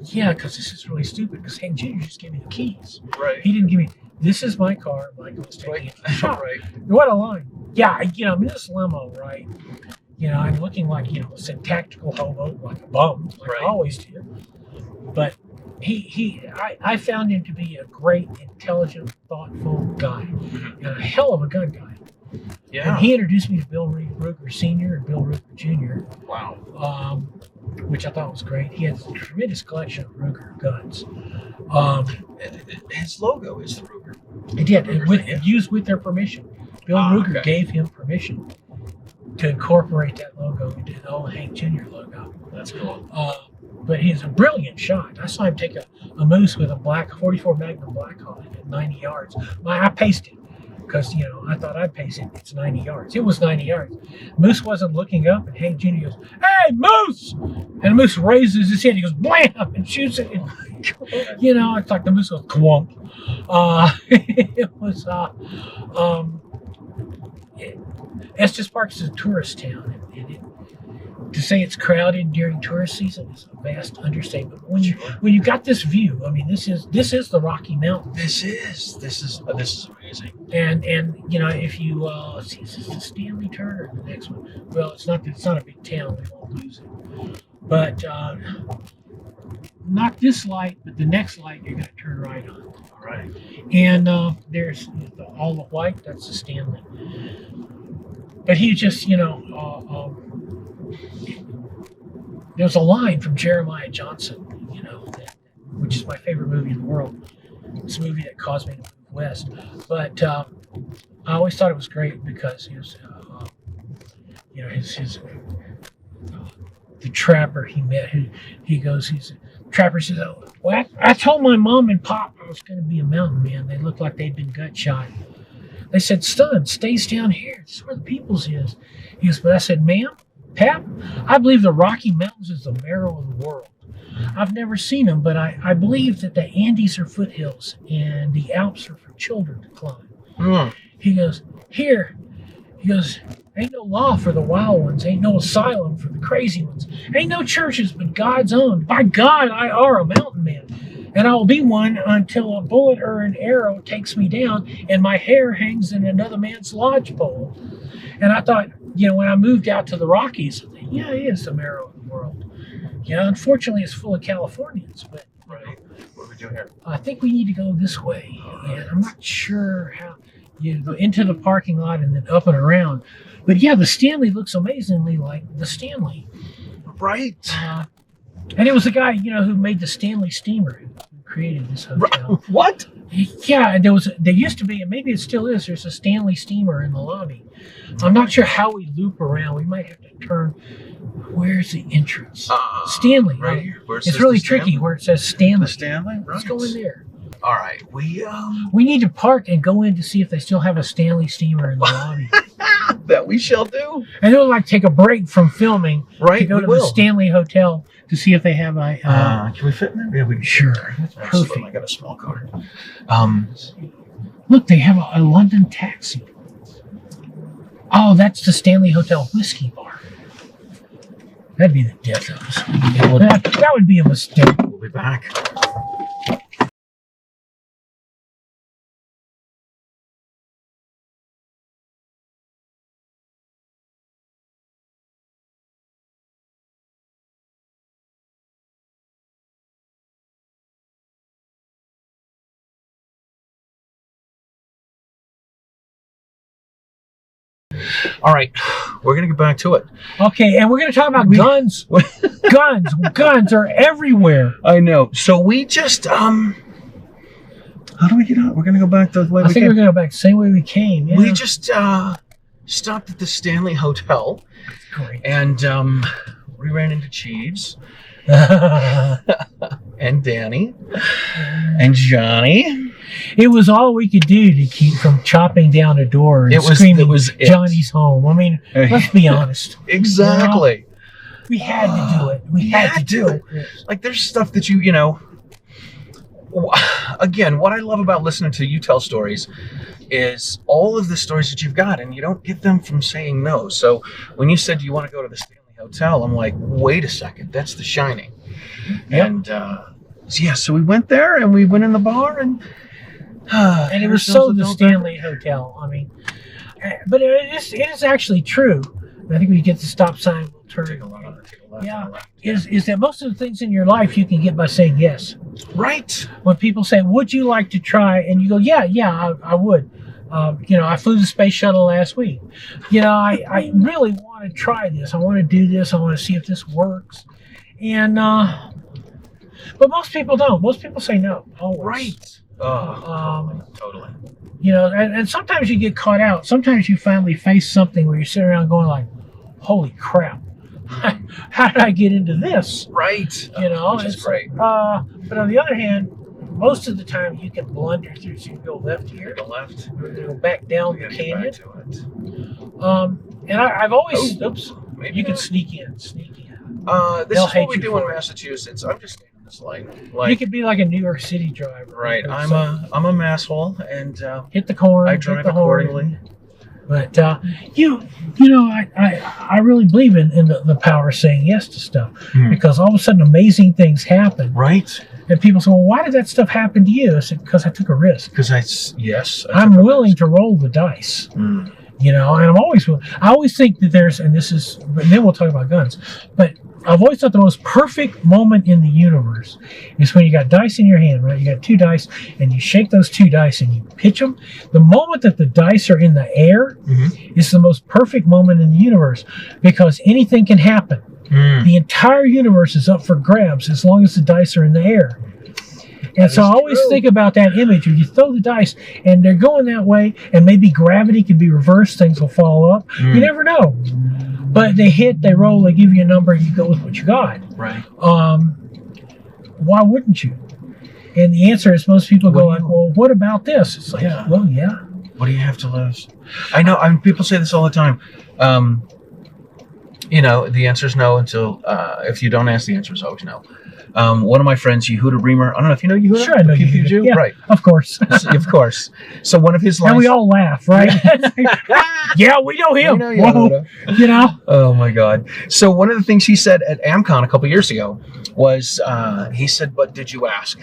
yeah, because this is really stupid. Because Hank Jr. just gave me the keys. Right. He didn't give me. This is my car. Michael was taking it to the shop. Right. What a line. Yeah, you know, I'm in this limo, right? You know, I'm looking like, you know, a syntactical hobo, like a bum, like Right. I always do. But I found him to be a great, intelligent, thoughtful guy, and a hell of a gun guy. Yeah. And he introduced me to Bill Ruger Sr. and Bill Ruger Jr., Wow. which I thought was great. He has a tremendous collection of Ruger guns. His logo is the Ruger. He did, and used with their permission. Bill Ruger okay. gave him permission to incorporate that logo into the old Hank Jr. logo. That's cool. But he's a brilliant shot. I saw him take a moose with a black 44 Magnum Black Hawk at 90 yards. I paced it because, you know, I thought I'd pace it. It's 90 yards. It was 90 yards. Moose wasn't looking up, and Hank Jr. goes, "Hey, Moose!" And the moose raises his head. He goes, "Blam!" and shoots it. And, you know, it's like the moose goes, "Kwump." It was, Estes Park is a tourist town, and to say it's crowded during tourist season is a vast understatement. But when you got this view, I mean, this is the Rocky Mountains. This is amazing. And you know, if you let's see, is this the Stanley Turner or the next one? Well, it's not a big town. We won't lose it. But not this light, but the next light you're going to turn right on. All right. And there's all the white. That's the Stanley. But he just, you know, there's a line from Jeremiah Johnson, you know, which is my favorite movie in the world. It's a movie that caused me to move west. But I always thought it was great because he was, you know, the trapper he met. Trapper says, "Oh, well, I told my mom and pop I was going to be a mountain man. They looked like they'd been gut shot. They said, son, stays down here. This is where the people's is. He goes, but I said, ma'am, Pap, I believe the Rocky Mountains is the marrow of the world. I've never seen them, but I believe that the Andes are foothills and the Alps are for children to climb. Mm. He goes, here. He goes, ain't no law for the wild ones. Ain't no asylum for the crazy ones. Ain't no churches but God's own. By God, I are a mountain man. And I will be one until a bullet or an arrow takes me down and my hair hangs in another man's lodgepole. And I thought, when I moved out to the Rockies, I thought, yeah, it is the marrow of the world. Yeah, unfortunately, it's full of Californians, but Right. What do we do here? I think we need to go this way. And I'm not sure how you go into the parking lot and then up and around. But yeah, the Stanley looks amazingly like the Stanley. Right. And it was the guy, who made the Stanley steamer who created this hotel. What? Yeah, and there used to be, and maybe it still is, there's a Stanley steamer in the lobby. I'm not sure how we loop around. We might have to turn. Where's the entrance? Stanley. Right here. Where it It's says really the Stanley? tricky where it says Stanley. The Stanley? Right. Let's go in there. All right. We need to park and go in to see if they still have a Stanley steamer in the lobby. That we shall do. And then we'll take a break from filming Right, to go we to will. the Stanley Hotel to see if they have a. Can we fit in there? Yeah, we can. Sure. That's Absolutely. perfect. I got a small car. Look, they have a London taxi. Oh, that's the Stanley Hotel whiskey bar. That'd be the death of us. That would be a mistake. We'll be back. All right, we're gonna get back to it. Okay, and we're going to talk about guns. Guns are everywhere. I know. So we just how do we get out? We're gonna go back the way I we think came. we're going to go back the same way we came. Yeah. We just stopped at the Stanley Hotel, Great. and we ran into Cheeves and Danny and Johnny. It was all we could do to keep from chopping down a door and It was it. Johnny's home. I mean, let's be honest. Exactly. We had to do it. We had to do it. Like, there's stuff that you know. Again, what I love about listening to you tell stories is all of the stories that you've got, and you don't get them from saying no. So when you said you want to go to the Stanley Hotel, I'm like, wait a second, that's The Shining. Yep. And yeah, so we went there and we went in the bar and it was so the Stanley Hotel. I mean, but it is actually true. I think when you get the stop sign, we'll turn. Take a left. Yeah, is that most of the things in your life you can get by saying yes. Right. When people say, "Would you like to try?" and you go, "Yeah, I would." I flew the space shuttle last week. I really want to try this. I want to do this. I want to see if this works. And but most people don't. Most people say no. Always. Right. Oh, totally. And sometimes you get caught out. Sometimes you finally face something where you're sitting around going like, "Holy crap! How did I get into this?" Right. Which is great. But on the other hand, most of the time you can blunder through. So you go left here, Take a left. go back down We the gotta get canyon. back to it. And I've always, Maybe you can not. sneak in. This They'll is hate what we you do for in it. Massachusetts. I'm just staying in this lane. You Like, could be like a New York City driver. right. Or I'm something. a masshole, and Hit the corn. I hit drive the horn. accordingly. But I really believe in the power of saying yes to stuff because all of a sudden amazing things happen. Right. And people say, "Well, why did that stuff happen to you?" I said, "Because I took a risk. Because I'm willing to roll the dice." Mm. And I'm always willing. I always think that and then we'll talk about guns, but I've always thought the most perfect moment in the universe is when you got dice in your hand, right? You got two dice, and you shake those two dice and you pitch them. The moment that the dice are in the air is the most perfect moment in the universe because anything can happen. The entire universe is up for grabs as long as the dice are in the air. And so I always think about that image where you throw the dice and they're going that way, and maybe gravity could be reversed, things will fall up. You never know. But they hit, they roll, they give you a number, and you go with what you got. Right. Why wouldn't you? And the answer is most people go like, "Well, what about this?" It's like, Yeah. well, yeah. What do you have to lose? I know. People say this all the time. The answer is no until if you don't ask, the answer is always no. One of my friends, Yehuda Reamer, I don't know if you know Yehuda. Sure, I know Yehuda. Jew. Yeah, Right. Of course. Of course. So one of his lines. And we all laugh, right? Yeah, we know him. We know Yehuda. You know? Oh my God. So one of the things he said at AmCon a couple years ago was, he said, "But did you ask?"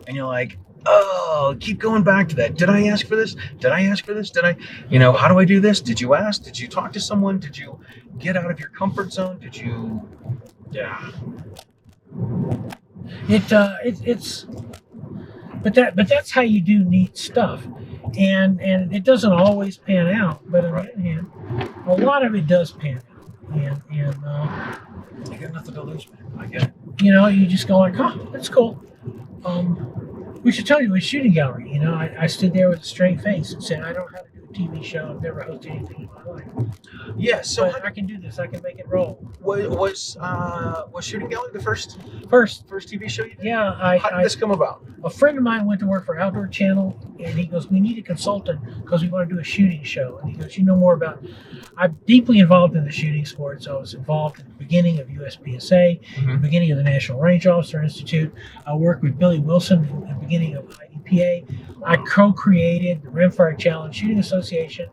And you're like, oh, keep going back to that. Did I ask for this? Did I ask for this? Did I, how do I do this? Did you ask? Did you talk to someone? Did you get out of your comfort zone? Did you, yeah. But that's how you do neat stuff, and it doesn't always pan out. But on the other hand, a lot of it does pan out, and You got nothing to lose, man. I get it. you just go like, oh, that's cool. We should tell you, with Shooting Gallery, I stood there with a straight face and said, I don't know how to do a TV show. I've never hosted anything in my life. Yeah, so But I can do this. I can make it roll. was Shooting Gallery the first TV show you did? Yeah, How did this come about? a friend of mine went to work for Outdoor Channel, and he goes, we need a consultant because we want to do a shooting show. And he goes, you know more about, I'm deeply involved in the shooting sport. So I was involved in the beginning of USPSA, the beginning of the National Range Officer Institute. I worked with Billy Wilson in the beginning of IDPA. I co-created the Rimfire Challenge Shooting Association.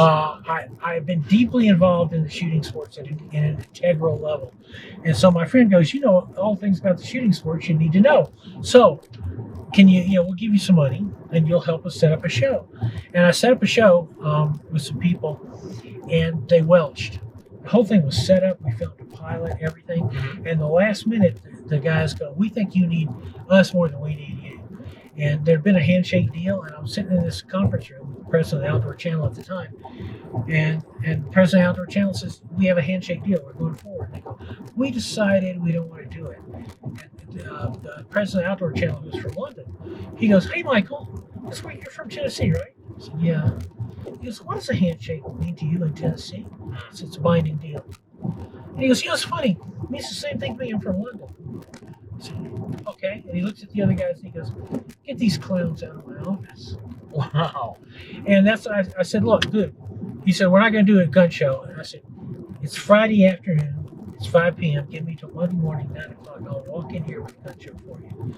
I've been deeply involved in the shooting sports at an integral level. And so my friend goes, all things about the shooting sports you need to know. So can we'll give you some money and you'll help us set up a show. And I set up a show with some people, and they welched. The whole thing was set up. We filmed a pilot, everything. And the last minute, the guys go, we think you need us more than we need you. And there'd been a handshake deal, and I'm sitting in this conference room with the president of the Outdoor Channel at the time. And the president of the Outdoor Channel says, we have a handshake deal. We're going forward. And they go, we decided we don't want to do it. And the president of the Outdoor Channel, who's from London, he goes, hey, Michael, that's right, you're from Tennessee, right? I said, yeah. He goes, what does a handshake mean to you in Tennessee? I said, it's a binding deal. And he goes, it's funny. It means the same thing to me. I'm from London. I said, okay. And he looks at the other guys and he goes, get these clowns out of my office. Wow. And that's what I said, look, good. He said, we're not going to do a gun show. And I said, it's Friday afternoon. It's 5 p.m. Give me till Monday morning, 9 o'clock. I'll walk in here with a gun show for you.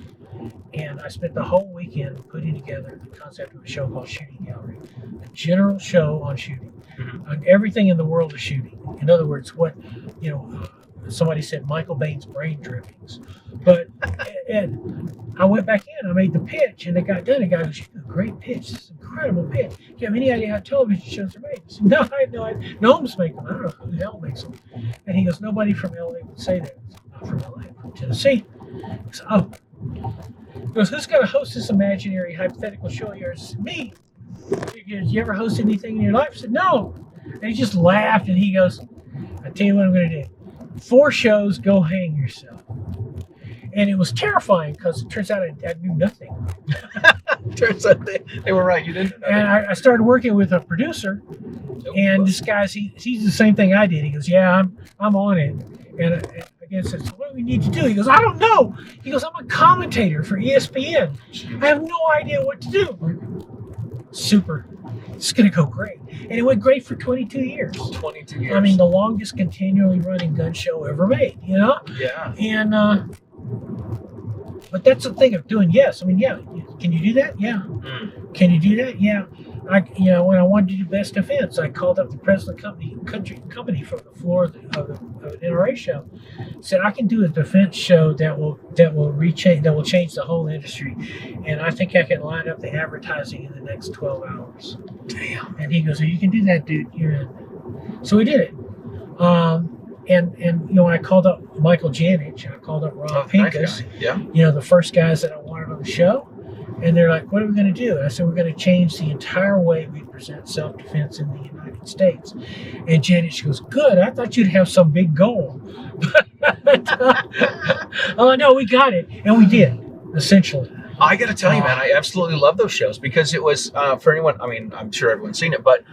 And I spent the whole weekend putting together the concept of a show called Shooting Gallery, a general show on shooting, on everything in the world of shooting. In other words, somebody said Michael Bane's brain drippings. But and I went back in, I made the pitch, and it got done. The guy goes, you did a great pitch. This is an incredible pitch. Do you have any idea how television shows are made? I said, no, I have no idea. No one's making them. I don't know who the hell makes them. And he goes, nobody from LA would say that. I said, not from LA, I'm from Tennessee. He goes, oh. He goes, who's going to host this imaginary hypothetical show of yours? Me. He goes, you ever host anything in your life? I said, no. And he just laughed, and he goes, I tell you what I'm going to do. 4 shows, go hang yourself. And it was terrifying because it turns out I knew nothing. Turns out they were right. You didn't know. And I started working with a producer, and this guy's he's the same thing I did. He goes, yeah, I'm on it. And I said, so what do we need to do? He goes, I don't know. He goes, I'm a commentator for ESPN. I have no idea what to do. Super. It's going to go great. And it went great for 22 years. 22 years. I mean, the longest continually running gun show ever made, Yeah. And, but that's the thing of doing yes. I mean, yeah. Can you do that? Yeah. Can you do that? Yeah. When I wanted to do best defense, I called up the president of the company from the floor of an NRA show. Said I can do a defense show that will change the whole industry, and I think I can line up the advertising in the next 12 hours. Damn. And he goes, "So you can do that, dude. You're in." So we did it. And when I called up Michael Janich, I called up Rob Pincus, nice the first guys that I wanted on the show. And they're like, what are we going to do? And I said, we're going to change the entire way we present self-defense in the United States. And Janich goes, good. I thought you'd have some big goal. Oh, no, we got it. And we did, essentially. I got to tell you, man, I absolutely love those shows because it was, for anyone, I mean, I'm sure everyone's seen it, but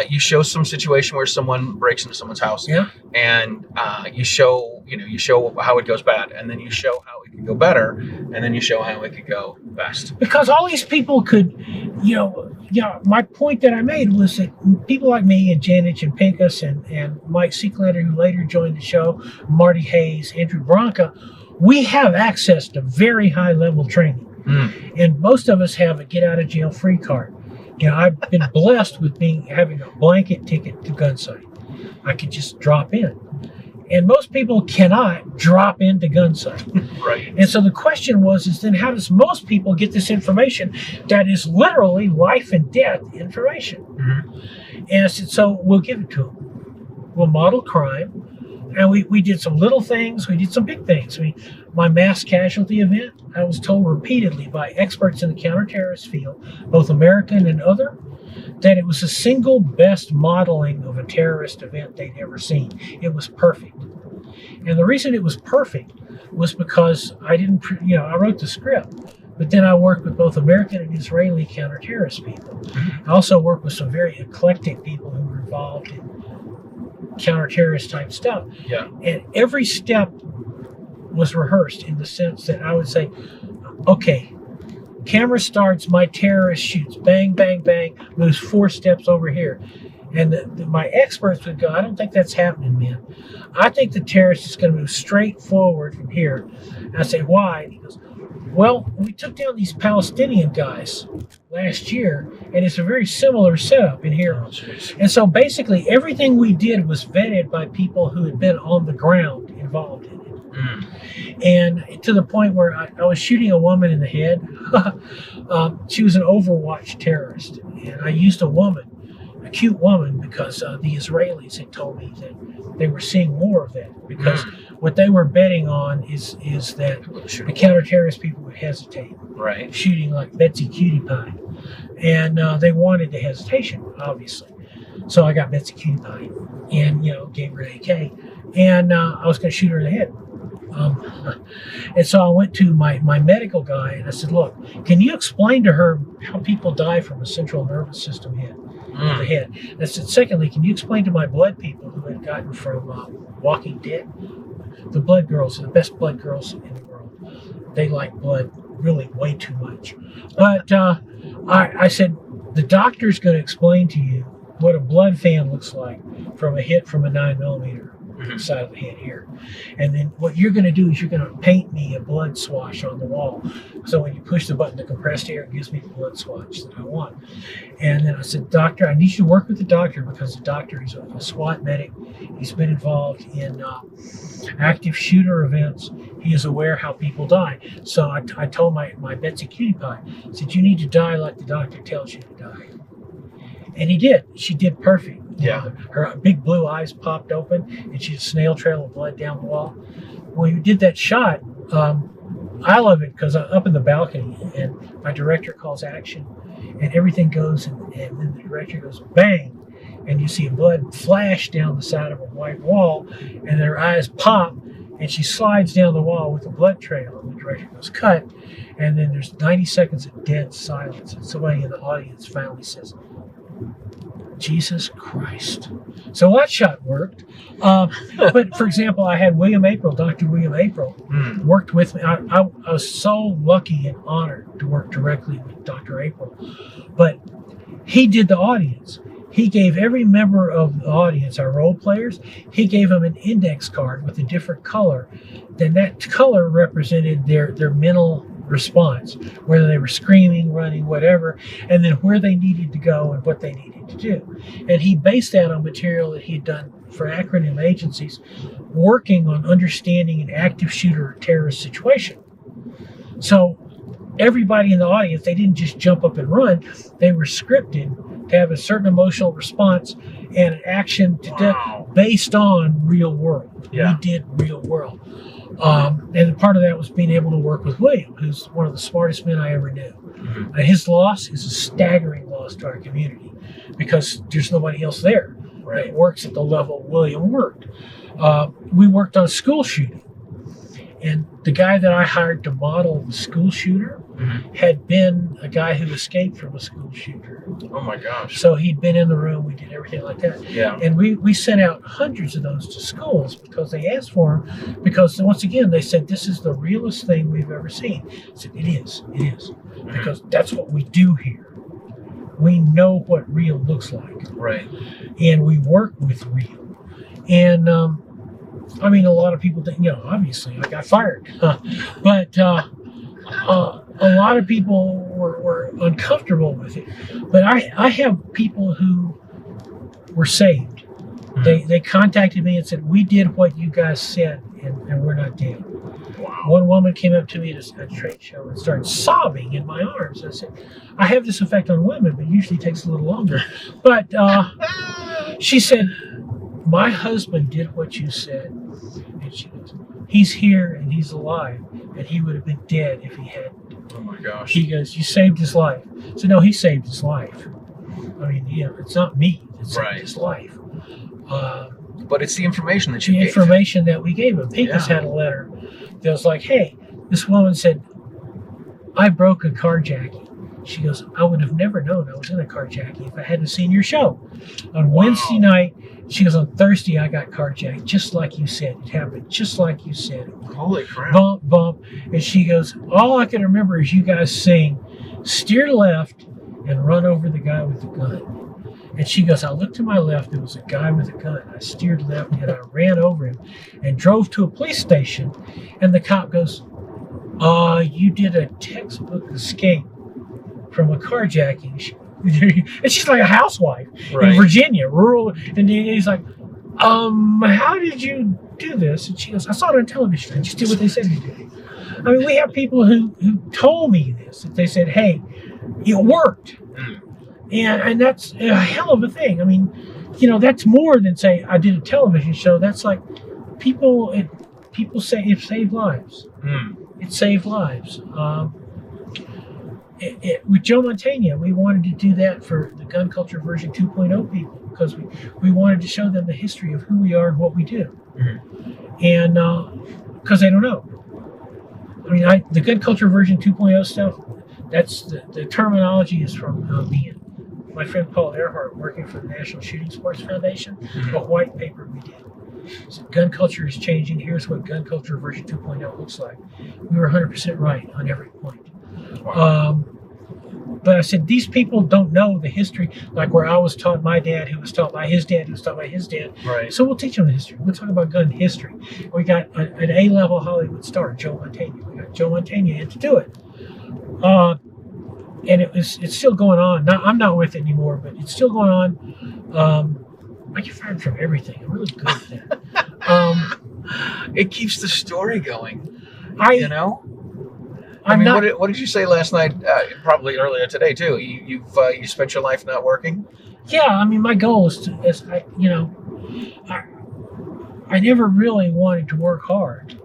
you show some situation where someone breaks into someone's house. Yeah. And you show you show how it goes bad, and then you show how it can go better, and then you show how it could go best. Because all these people could, my point that I made was that people like me and Janich and Pincus and Mike Seeklander, who later joined the show, Marty Hayes, Andrew Bronca, we have access to very high level training. And most of us have a get out of jail free card. I've been blessed with having a blanket ticket to Gunsight. I could just drop in. And most people cannot drop into Gunsight. Right. And so the question is then how does most people get this information that is literally life and death information? And I said, so we'll give it to them. We'll model crime. And we did some little things. We did some big things. My mass casualty event, I was told repeatedly by experts in the counterterrorist field, both American and other, that it was the single best modeling of a terrorist event they'd ever seen. It was perfect. And the reason it was perfect was because I wrote the script, but then I worked with both American and Israeli counterterrorist people. I also worked with some very eclectic people who were involved in counterterrorist type stuff. Yeah. And every step was rehearsed in the sense that I would say, okay, camera starts, my terrorist shoots, bang, bang, bang, moves 4 steps over here. And my experts would go, I don't think that's happening, man. I think the terrorist is going to move straight forward from here. And I say, why? And he goes, well, we took down these Palestinian guys last year, and it's a very similar setup in here. And so basically everything we did was vetted by people who had been on the ground involved in it. And to the point where I was shooting a woman in the head. She was an Overwatch terrorist. And I used a cute woman, because the Israelis had told me that they were seeing more of that. Because what they were betting on is that the counter-terrorist people would hesitate. Right. Shooting like Betsy Cutie Pie. And they wanted the hesitation, obviously. So I got Betsy Cutie Pie and, gave her an AK. And I was going to shoot her in the head. And so I went to my medical guy and I said, look, can you explain to her how people die from a central nervous system hit to the head? And I said, secondly, can you explain to my blood people who had gotten from Walking Dead? The blood girls are the best blood girls in the world. They like blood really way too much. But I said, the doctor's going to explain to you what a blood fan looks like from a hit from a 9mm. Side of the head here. And then what you're going to do is you're going to paint me a blood swatch on the wall. So when you push the button to compressed air, it gives me the blood swatch that I want. And then I said, doctor, I need you to work with the doctor, because the doctor is a SWAT medic. He's been involved in active shooter events. He is aware how people die. So I told my Betsy Cutie Pie, I said, you need to die like the doctor tells you to die. And he did. She did perfect. Yeah. Her big blue eyes popped open, and she had a snail trail of blood down the wall. When we did that shot, I love it because I'm up in the balcony, and my director calls action, and everything goes, and then the director goes, bang, and you see blood flash down the side of a white wall, and then her eyes pop, and she slides down the wall with a blood trail, and the director goes, cut, and then there's 90 seconds of dead silence, and somebody in the audience finally says, Jesus Christ. So that shot worked. But for example, I had Dr. William April, worked with me. I was so lucky and honored to work directly with Dr. April. But he did the audience. He gave every member of the audience, our role players, he gave them an index card with a different color. Then that color represented their mental response, whether they were screaming, running, whatever, and then where they needed to go and what they needed to do. And he based that on material that he'd done for acronym agencies working on understanding an active shooter or terrorist situation. So everybody in the audience, they didn't just jump up and run, they were scripted to have a certain emotional response and an action based on real world. Yeah. We did real world. And part of that was being able to work with William, who's one of the smartest men I ever knew. His loss is a staggering loss to our community because there's nobody else there that works at the level William worked. We worked on a school shooting, And the guy that I hired to model the school shooter had been a guy who escaped from a school shooter. Oh my gosh. So he'd been in the room. We did everything like that. Yeah. And we sent out hundreds of those to schools because they asked for them. Because once again, they said, this is the realest thing we've ever seen. I said, it is. Because that's what we do here. We know what real looks like. Right. And we work with real. And, I mean, a lot of people think, obviously I got fired. But a lot of people were uncomfortable with it. But I have people who were saved. They contacted me and said, we did what you guys said, and we're not dead. Wow. One woman came up to me at a trade show and started sobbing in my arms. I said, I have this effect on women, but usually takes a little longer. But she said, my husband did what you said. And she goes, he's here and he's alive, and he would have been dead if he hadn't. Oh my gosh. He goes, you saved his life. So no, he saved his life. I mean, it's not me that saved his life. But it's the information that you the gave. information that we gave him. Pincus had a letter that was like, hey, this woman said, I broke a carjacking. She goes, I would have never known I was in a carjacking if I hadn't seen your show. On Wednesday night, she goes, on Thursday, I got carjacked, just like you said. It happened just like you said. Holy crap. Bump, bump. And she goes, all I can remember is you guys saying, steer left and run over the guy with the gun. And she goes, I looked to my left, there was a guy with a gun. I steered left and I ran over him and drove to a police station. And the cop goes, you did a textbook escape from a carjacking. And she's like a housewife in Virginia, rural. And he's like, how did you do this? And she goes, I saw it on television. I just did what they said to do. I mean, we have people who told me this. That they said, hey, it worked. And that's a hell of a thing. I mean, that's more than say I did a television show. That's like people say it saved lives. It saved lives. With Joe Montaigne, we wanted to do that for the Gun Culture version 2.0 people because we wanted to show them the history of who we are and what we do. And because they don't know. I mean, the Gun Culture version 2.0 stuff, that's the terminology is from Bane. My friend Paul Earhart, working for the National Shooting Sports Foundation, a white paper we did. So gun culture is changing. Here's what Gun Culture version 2.0 looks like. We were 100% right on every point. Wow. But I said, these people don't know the history, like where I was taught my dad, who was taught by his dad, who was taught by his dad. Right. So we'll teach them the history. We'll talk about gun history. We got an A-level Hollywood star, Joe Montaigne. We got Joe Montaigne in to do it. And it's still going on. I'm not with it anymore, but it's still going on. I get fired from everything. I'm really good at that. It keeps the story going. I mean, what did you say last night? Probably earlier today too. You spent your life not working. Yeah, I mean, my goal is I never really wanted to work hard.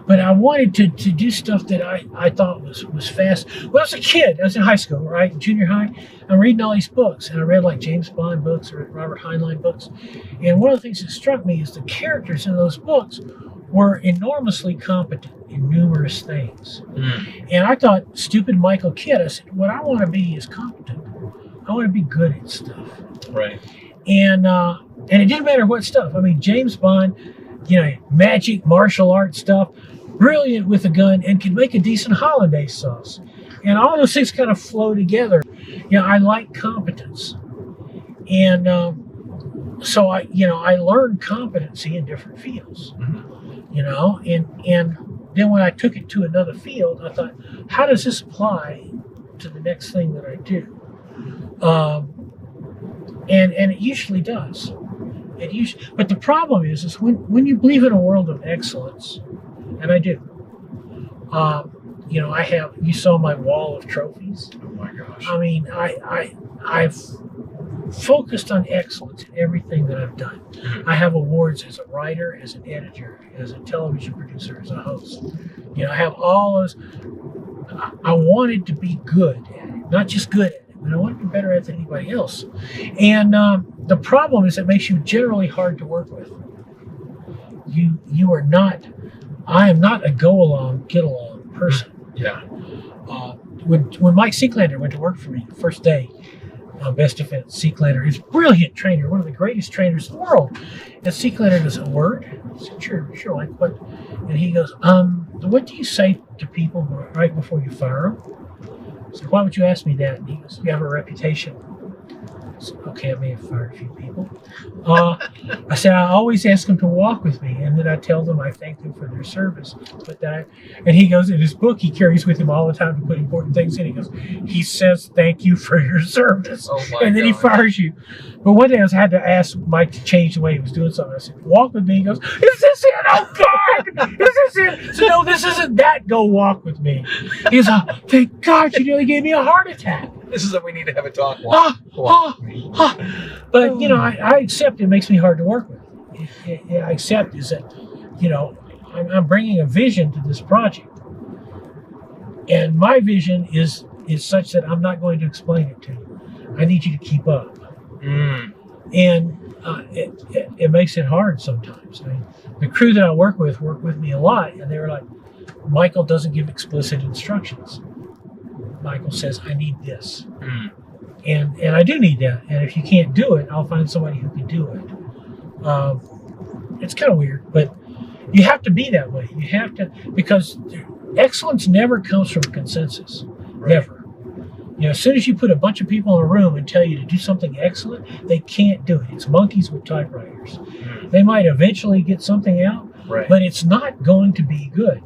But I wanted to do stuff that I thought was fast. When I was a kid, I was in high school, right? Junior high, I'm reading all these books. And I read like James Bond books or Robert Heinlein books. And one of the things that struck me is the characters in those books were enormously competent in numerous things. And I thought, stupid Michael Kidd, I said, what I want to be is competent. I want to be good at stuff. Right. And it didn't matter what stuff. I mean, James Bond, magic, martial arts stuff, brilliant with a gun, and could make a decent hollandaise sauce. And all those things kind of flow together. I like competence. And so I learned competency in different fields. And then when I took it to another field, I thought, how does this apply to the next thing that I do? And it usually does. But the problem is when you believe in a world of excellence, and I do. You saw my wall of trophies. Oh my gosh. I mean, I've focused on excellence in everything that I've done. I have awards as a writer, as an editor, as a television producer, as a host. I have all those. I wanted to be good at it, not just good at it, but I want to be better at it than anybody else. And the problem is it makes you generally hard to work with. You are not I am not a go along, get along person. Yeah. When Mike Seeklander went to work for me the first day on Best Defense, Seeklander is a brilliant trainer, one of the greatest trainers in the world. And Seeklander goes, "A word?" I said, sure, like what? And he goes, "What do you say to people right before you fire them?" I said, "Why would you ask me that?" And he goes, "You have a reputation." I said, "Okay, I may have fired a few people." I said, "I always ask them to walk with me, and then I tell them I thank them for their service." And he goes, in his book, he carries with him all the time to put important things in. He goes, he says, "Thank you for your service." Oh my and then he God. fires you. But one day I had to ask Mike to change the way he was doing something. I said, "Walk with me." He goes, "Is this it? Oh God! Is this it?" I said, "No, this isn't that. Go walk with me." He goes, "Oh, thank God, you nearly gave me a heart attack." This is that we need to have a talk. But I accept it makes me hard to work with. I accept is that, I'm bringing a vision to this project, and my vision is such that I'm not going to explain it to you. I need you to keep up, and it makes it hard sometimes. I mean, the crew that I work with me a lot, and they were like, "Michael doesn't give explicit instructions. Michael says, I need this." And I do need that. And if you can't do it, I'll find somebody who can do it. It's kind of weird, but you have to be that way. You have to, because excellence never comes from consensus. Right. Never. As soon as you put a bunch of people in a room and tell you to do something excellent, they can't do it. It's monkeys with typewriters. They might eventually get something out, Right. but it's not going to be good.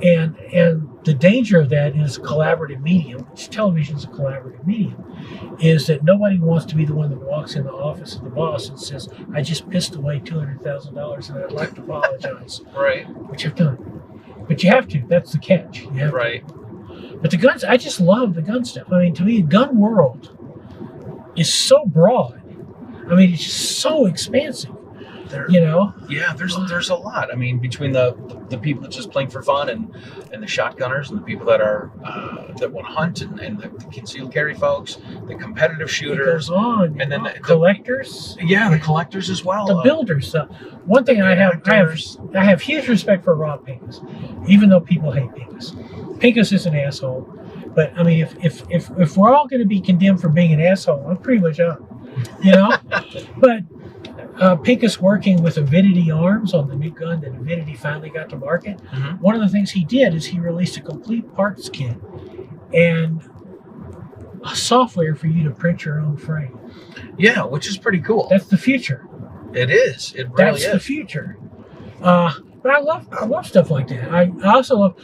And the danger of that is a collaborative medium, which television is a collaborative medium, is that nobody wants to be the one that walks in the office of the boss and says, "I just pissed away $200,000 and I'd like to apologize," Right. which I've done. But you have to. That's the catch. You have to. Right. But the guns, I just love the gun stuff. I mean, to me, the gun world is so broad. I mean, it's just so expansive. Yeah, there's a lot. I mean, between the people that just playing for fun and the shotgunners and the people that are that want to hunt and the concealed carry folks, the competitive It shooters, goes on. and then the collectors. the collectors as well. The builders. One thing I have huge respect for Rob Pincus, even though people hate Pincus. Pincus is an asshole, but I mean, if we're all going to be condemned for being an asshole, I'm pretty much up, But Pincus working with Avidity Arms on the new gun that Avidity finally got to market. One of the things he did is he released a complete parts kit and a software for you to print your own frame. Yeah, which is pretty cool. That's the future. It is. It really That's is. the future. But I love stuff like that. I also love,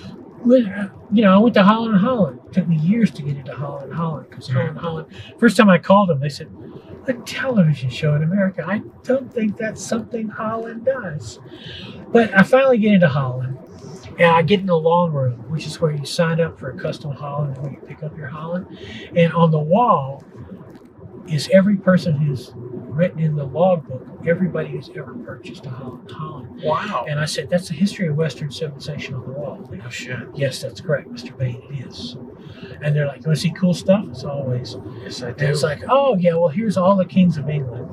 I went to Holland. It took me years to get into Holland because Holland. First time I called them, they said, "A television show in America. I don't think that's something Holland does." But I finally get into Holland, and I get in the long room, which is where you sign up for a custom Holland, where you pick up your Holland. And on the wall is every person who's written in the logbook, everybody who's ever purchased a Holland. Wow. And I said, "That's the history of Western civilization on the wall." They go, Oh shit. "Yes, that's correct, Mr. Bane, it is." And they're like, "You want to see cool stuff?" It's always. Yes, I And do. it's like, "Oh, yeah, well, here's all the kings of England,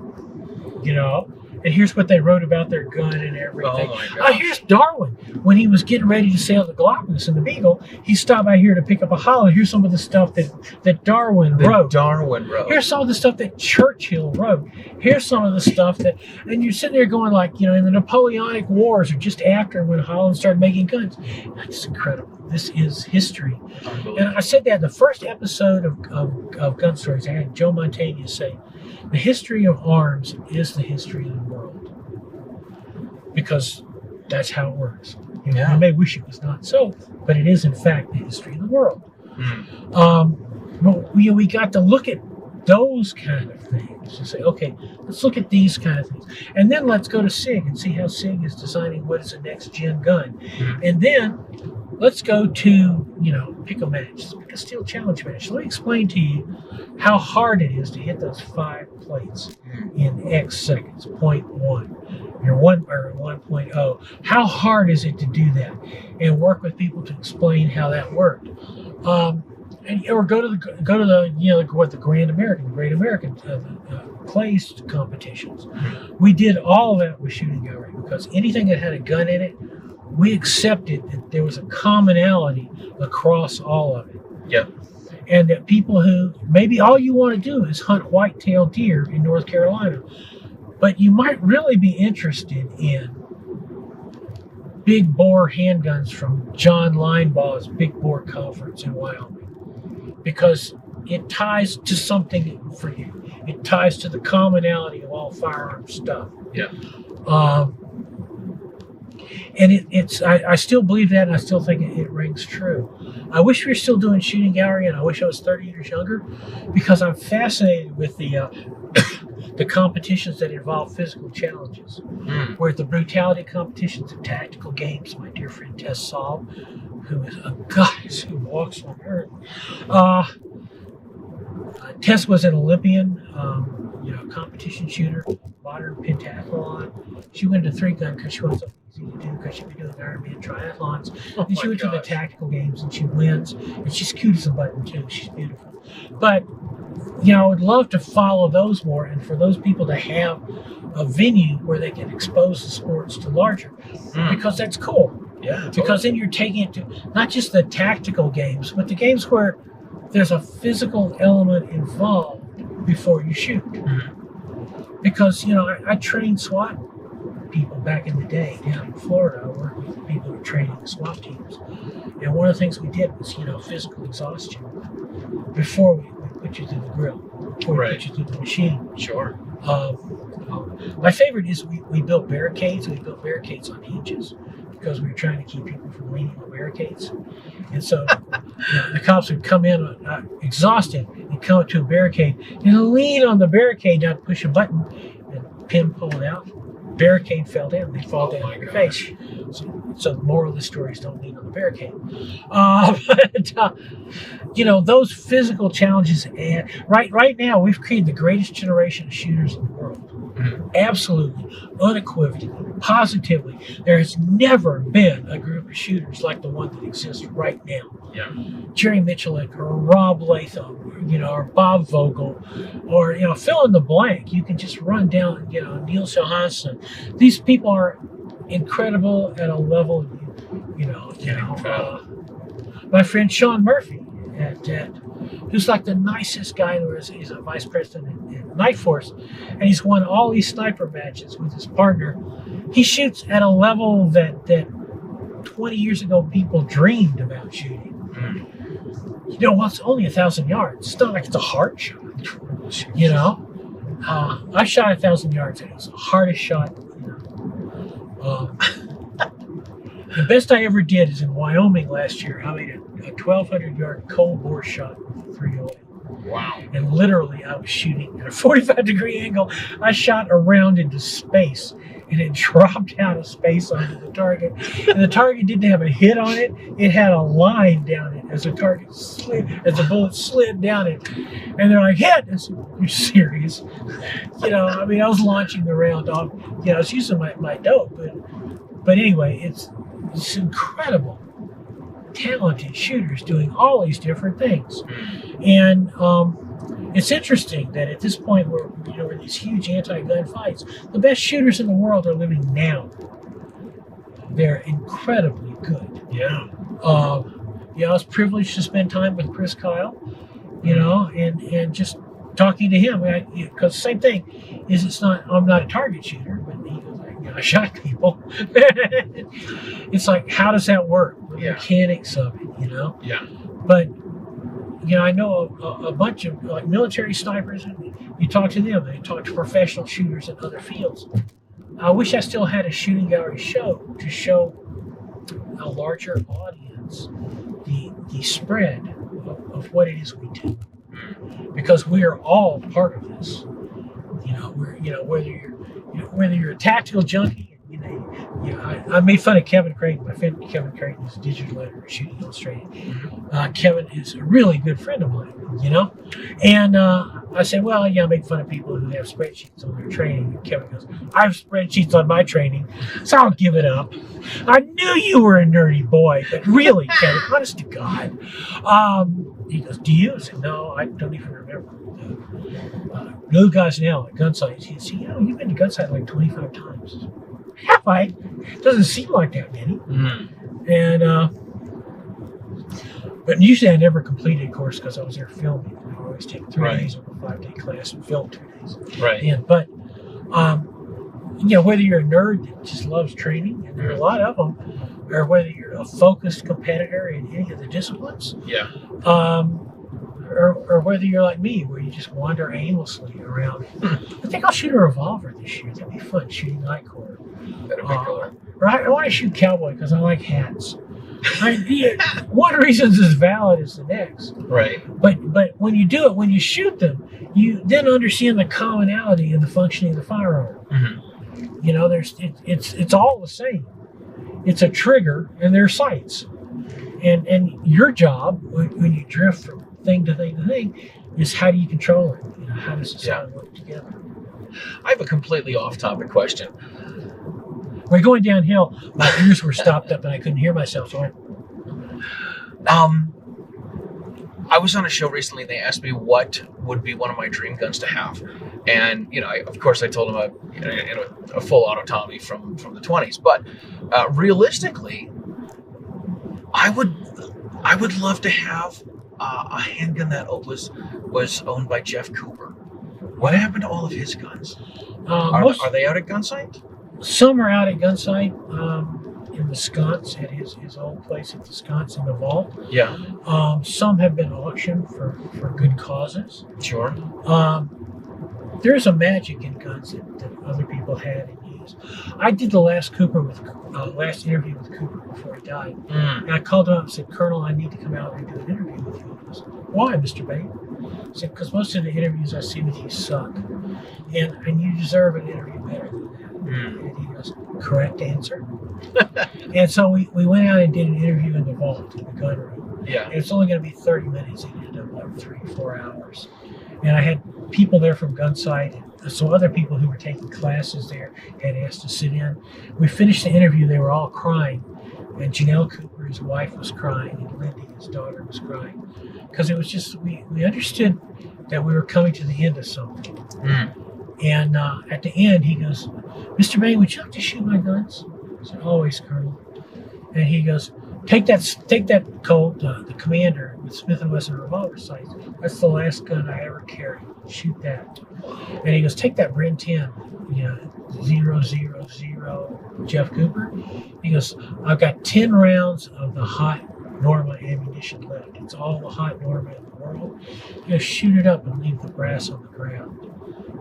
and here's what they wrote about their gun and everything. Oh, my Oh, gosh. here's Darwin. When he was getting ready to sail the Galapagos and the Beagle, he stopped by here to pick up a Holland. Here's some of the stuff that Darwin wrote. Darwin wrote. Here's some of the stuff that Churchill wrote. Here's some of the stuff that," and you're sitting there going like, in the Napoleonic Wars or just after when Holland started making guns. That's incredible. This is history. And I said that in the first episode of Gun Stories. I had Joe Montaigne say, "The history of arms is the history of the world." Because that's how it works. Yeah. You may wish it was not so, but it is in fact the history of the world. But we got to look at those kind of things and say, okay, let's look at these kind of things. And then let's go to SIG and see how SIG is designing what is a next gen gun. And then let's go to, pick a match, pick a steel challenge match. Let me explain to you how hard it is to hit those 5 plates in X seconds, 0.1. Your 1.0. How hard is it to do that? And work with people to explain how that worked. Or go to the Great American clays competitions. We did all of that with shooting gallery because anything that had a gun in it we accepted that there was a commonality across all of it. Yeah. And that people who, maybe all you want to do is hunt white-tailed deer in North Carolina, but you might really be interested in big bore handguns from John Linebaugh's Big Bore Conference in Wyoming, because it ties to something for you. It ties to the commonality of all firearm stuff. Yeah. And I still believe that, and I still think it rings true. I wish we were still doing shooting gallery, and I wish I was 30 years younger, because I'm fascinated with the competitions that involve physical challenges, where the brutality competitions and tactical games. My dear friend Tess Saab, who is a goddess who walks on earth. Tess was an Olympian, competition shooter, modern pentathlon. She went to 3-gun because she wanted something easy to do, because she'd been doing Ironman triathlons. And she went to the tactical games, and she wins. And she's cute as a button too. She's beautiful. But I would love to follow those more, and for those people to have a venue where they can expose the sports to larger, because that's cool. Yeah. Totally. Because then you're taking it to not just the tactical games, but the games where there's a physical element involved before you shoot. Because, I trained SWAT people back in the day down in Florida. I worked with people who were training the SWAT teams. And one of the things we did was, physical exhaustion before we put you through the grill, before we put you through the machine. Sure. My favorite is we built barricades. We built barricades on hinges because we were trying to keep people from leaning on barricades. And so the cops would come in exhausted and come up to a barricade and lean on the barricade, not push a button, and pin pull it out. Barricade fell down. They fall down on your face. So the moral of the story is don't lean on the barricade. Those physical challenges, and right now we've created the greatest generation of shooters in the world. Absolutely, unequivocally, positively. There has never been a group of shooters like the one that exists right now. Yeah. Jerry Michalik or Rob Latham, or Bob Vogel, or fill in the blank. You can just run down, Neil Johansson. These people are incredible at a level, my friend Sean Murphy, who's like the nicest guy. He's a vice president at Night Force, and he's won all these sniper matches with his partner. He shoots at a level that 20 years ago people dreamed about shooting. It's only 1,000 yards. It's not like it's a hard shot. I shot 1,000 yards, and it was the hardest shot. The best I ever did is in Wyoming last year. I made a 1,200-yard cold bore shot with 308. Wow. And literally, I was shooting at a 45-degree angle. I shot a round into space, and it dropped out of space onto the target. And the target didn't have a hit on it. It had a line down it as the bullet slid down it. And they're like, hit! I said, you're serious? I was launching the round off. I was using my dope. But anyway, it's incredible. Talented shooters doing all these different things. And it's interesting that at this point where we're these huge anti-gun fights, the best shooters in the world are living now. They're incredibly good. Yeah. I was privileged to spend time with Chris Kyle, and just talking to him, because same thing is I'm not a target shooter, but he goes I shot people. It's like, how does that work? The mechanics of it, Yeah. But I know a bunch of military snipers, and you talk to them, and you talk to professional shooters in other fields. I wish I still had a shooting gallery show to show a larger audience the spread of what it is we do, because we are all part of this. Whether you're a tactical junkie. I made fun of Kevin Creighton. My friend Kevin Creighton is a digital editor at Shooting Illustrated. Kevin is a really good friend of mine, And I said, well, I make fun of people who have spreadsheets on their training. And Kevin goes, I have spreadsheets on my training, so I'll give it up. I knew you were a nerdy boy, but really, Kevin, honest to God. He goes, do you? I said, no, I don't even remember. Lou Gosnell at Gunsight, he said, you've been to Gunsight like 25 times. have I? Doesn't seem like that many. And but usually I never completed a course because I was there filming. I always take 3 days of a 5-day class and film 2 days. Right. And but whether you're a nerd that just loves training, and there are a lot of them, or whether you're a focused competitor in any of the disciplines, or whether you're like me, where you just wander aimlessly around. I think I'll shoot a revolver this year. That'd be fun, shooting night court. That'd be cool. I want to shoot cowboy because I like hats. One reason is as valid as the next. Right. But when you do it, when you shoot them, you then understand the commonality in the functioning of the firearm. It's all the same. It's a trigger and there are sights. And your job when you drift from thing to thing to thing is how do you control it? How does the sound work together? I have a completely off-topic question. We're going downhill. My ears were stopped up and I couldn't hear myself. So I was on a show recently and they asked me what would be one of my dream guns to have. And, of course I told them a full auto Tommy from the 20s. But realistically, I would love to have a handgun that was owned by Jeff Cooper. What happened to all of his guns? Are they out at Gunsight? Some are out at Gunsight in the sconce at his old place at the sconce in the vault. Yeah. Some have been auctioned for good causes. Sure. There's a magic in guns that other people had and used. I did the last interview with Cooper before he died. And I called him up and said, Colonel, I need to come out and do an interview with you. He goes, why, Mr. Bane? I said, because most of the interviews I see with you suck. And you deserve an interview better than that. And he goes, correct answer. And so we went out and did an interview in the vault, in the gun room. Yeah. And it's only going to be 30 minutes. It ended up like 3-4 hours. And I had people there from Gunsight. So other people who were taking classes there had asked to sit in. We finished the interview. They were all crying. And Janelle Cooper, his wife, was crying. And Lindy, his daughter, was crying. Because it was just, we understood that we were coming to the end of something. And at the end, he goes, Mr. Bane, would you like to shoot my guns? I said, always, Colonel. And he goes, take that Colt, the Commander with Smith & Wesson revolver sights. That's the last gun I ever carried. Shoot that. And he goes, take that Bren 10, 000 Jeff Cooper. He goes, I've got 10 rounds of the hot Norma ammunition left. It's all the hot Norma in the world. He goes, shoot it up and leave the brass on the ground.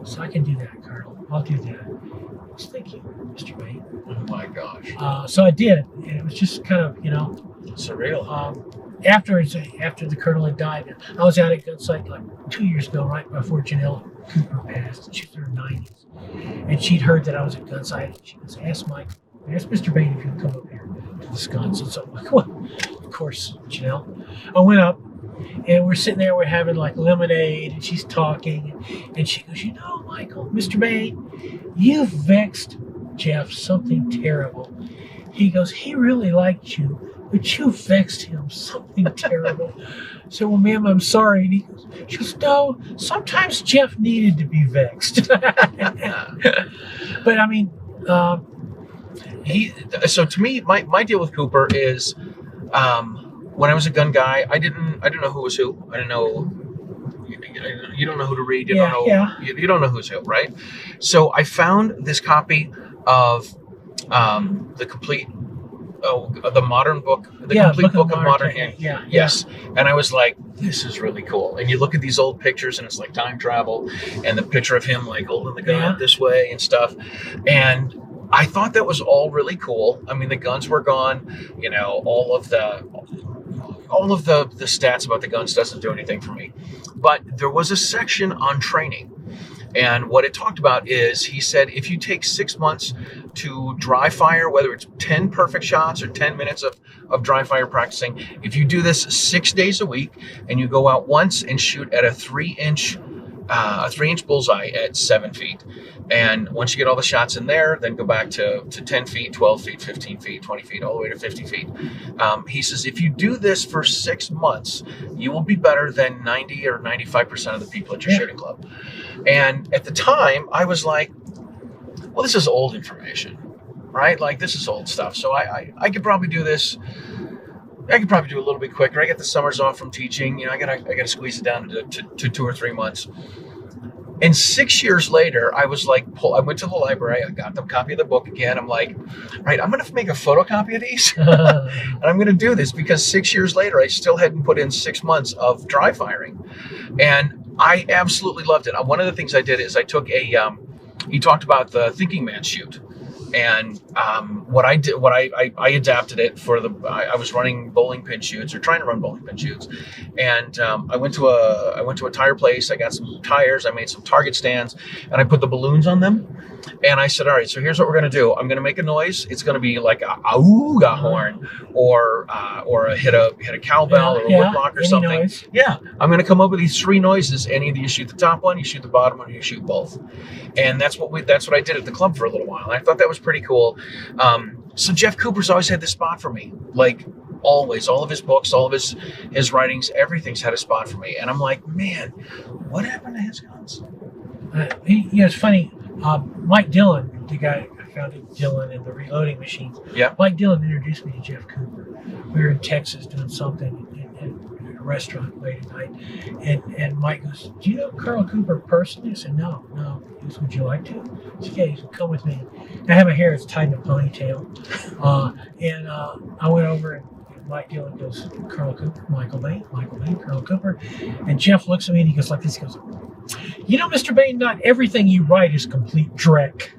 So I can do that, Colonel. I'll do that. So thank you, Mr. Bane. Oh my gosh. So I did, and it was just kind of, surreal. Afterwards, after the Colonel had died, I was out at Gunsight like 2 years ago, right before Janelle Cooper passed. She was in her 90s, and she'd heard that I was at Gunsight, and she goes, ask Mr. Bane if he'll come up here to the sconce. And so I'm like, well, of course, Janelle. I went up. And we're sitting there, we're having like lemonade, and she's talking, and she goes, Michael, Mr. Bane, you've vexed Jeff something terrible. He goes, he really liked you, but you vexed him something terrible. I said, well, ma'am, I'm sorry. And she goes, no, sometimes Jeff needed to be vexed. But I mean, so to me, my deal with Cooper is, when I was a gun guy, I didn't know who was who. I didn't know. You don't know who to read. You don't know who's who, right? So I found this copy of the complete, the modern book, complete book of modern hand. Yes, and I was like, this is really cool. And you look at these old pictures, and it's like time travel, and the picture of him like holding the gun out this way and stuff, and I thought that was all really cool. I mean, the guns were gone. All of the stats about the guns doesn't do anything for me. But there was a section on training. And what it talked about is, he said, if you take 6 months to dry fire, whether it's 10 perfect shots or 10 minutes of dry fire practicing, if you do this 6 days a week and you go out once and shoot at a 3-inch bullseye at 7 feet. And once you get all the shots in there, then go back to 10 feet, 12 feet, 15 feet, 20 feet, all the way to 50 feet. He says, if you do this for 6 months, you will be better than 90 or 95% of the people at your shooting club. And at the time, I was like, well, this is old information. right? Like, this is old stuff. So I could probably do this. I could probably do a little bit quicker. I get the summers off from teaching. You know, I gotta squeeze it down to 2 or 3 months. And 6 years later, I was like, I went to the library. I got the copy of the book again. I'm like, right, I'm going to make a photocopy of these. And I'm going to do this because 6 years later, I still hadn't put in 6 months of dry firing. And I absolutely loved it. One of the things I did is I took he talked about the Thinking Man shoot. And what I did, I adapted it for I was running bowling pin shoots or trying to run bowling pin shoots, and I went to a tire place. I got some tires. I made some target stands, and I put the balloons on them. And I said, all right, so here's what we're gonna do. I'm gonna make a noise. It's gonna be like a auga horn, or hit a cowbell or a woodblock or something. Noise. Yeah, I'm gonna come up with these 3 noises, and either you shoot the top one, you shoot the bottom one, or you shoot both. And that's what I did at the club for a little while. And I thought that was pretty cool. So Jeff Cooper's always had this spot for me, like always. All of his books, all of his writings, everything's had a spot for me. And I'm like, man, what happened to his guns? It's funny. Mike Dillon, the guy who founded Dillon and the Reloading Machines. Yeah. Mike Dillon introduced me to Jeff Cooper. We were in Texas doing something in a restaurant late at night, and Mike goes, "Do you know Colonel Cooper personally?" I said, "No." He goes, "Would you like to?" I said, "Yeah." He said, "Come with me." I have my hair; it's tied in a ponytail, and I went over and Mike Dillon goes, "Colonel Cooper, Michael Bane, Colonel Cooper," and Jeff looks at me and he goes like this. He goes, "You know, Mr. Bane, not everything you write is complete dreck."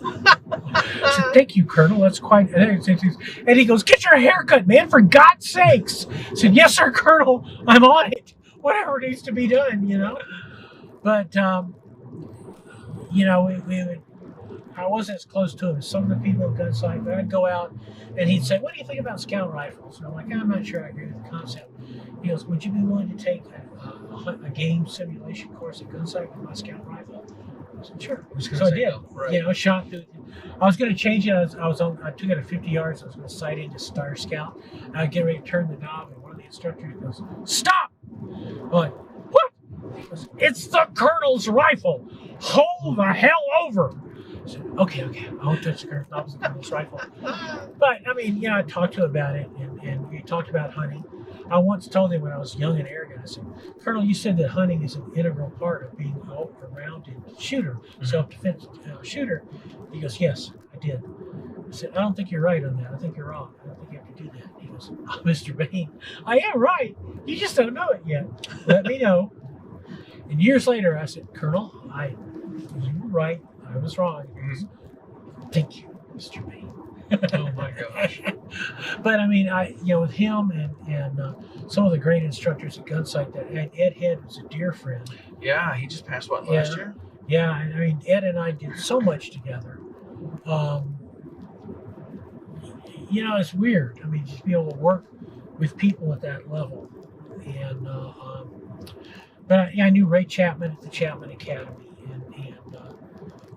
I said, "Thank you, Colonel. That's quite..." And he goes, "Get your hair cut, man, for God's sakes." I said, "Yes, sir, Colonel. I'm on it. Whatever needs to be done, you know." But, you know, I wasn't as close to him as some of the people at Gunsight, but I'd go out and he'd say, "What do you think about scout rifles?" And I'm like, "I'm not sure I agree with the concept." He goes, "Would you be willing to take a game simulation course at Gunsight with my scout rifle?" I said, "Sure." So I did. Right. You know, shot through. I was going to change it. I took it at 50 yards. I was going to sight into Star Scout. I get ready to turn the knob, and one of the instructors goes, "Stop!" I'm like, "What?" He goes, "It's the Colonel's rifle. Hold the hell over." I said, okay, I won't touch the Colonel's rifle. But, I mean, you know, I talked to him about it, and we talked about hunting. I once told him when I was young and arrogant, I said, "Colonel, you said that hunting is an integral part of being an all-rounded shooter, self-defense shooter." He goes, "Yes, I did." I said, "I don't think you're right on that. I think you're wrong. I don't think you have to do that." He goes, "Oh, Mr. Bane, I am right. You just don't know it yet. Let me know." And years later, I said, "Colonel, you were right. I was wrong." He goes, "Thank you, Mr. Bane." Oh my gosh. But I mean, with him and some of the great instructors at Gunsight, and Ed Head was a dear friend. Yeah, he just passed last year? Yeah, I mean, Ed and I did so much together. You know, it's weird. I mean, just to be able to work with people at that level. And but I knew Ray Chapman at the Chapman Academy, and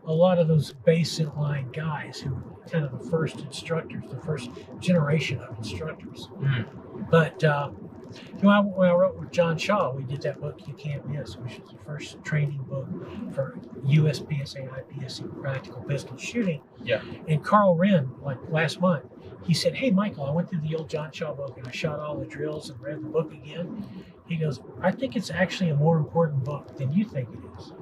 a lot of those basic line guys who were kind of the first instructors, the first generation of instructors. But when I wrote with John Shaw, we did that book, You Can't Miss, which was the first training book for USPSA, IPSC practical pistol shooting. Yeah. And Carl Wren, like last month, he said, "Hey, Michael, I went through the old John Shaw book and I shot all the drills and read the book again." He goes, "I think it's actually a more important book than you think it is."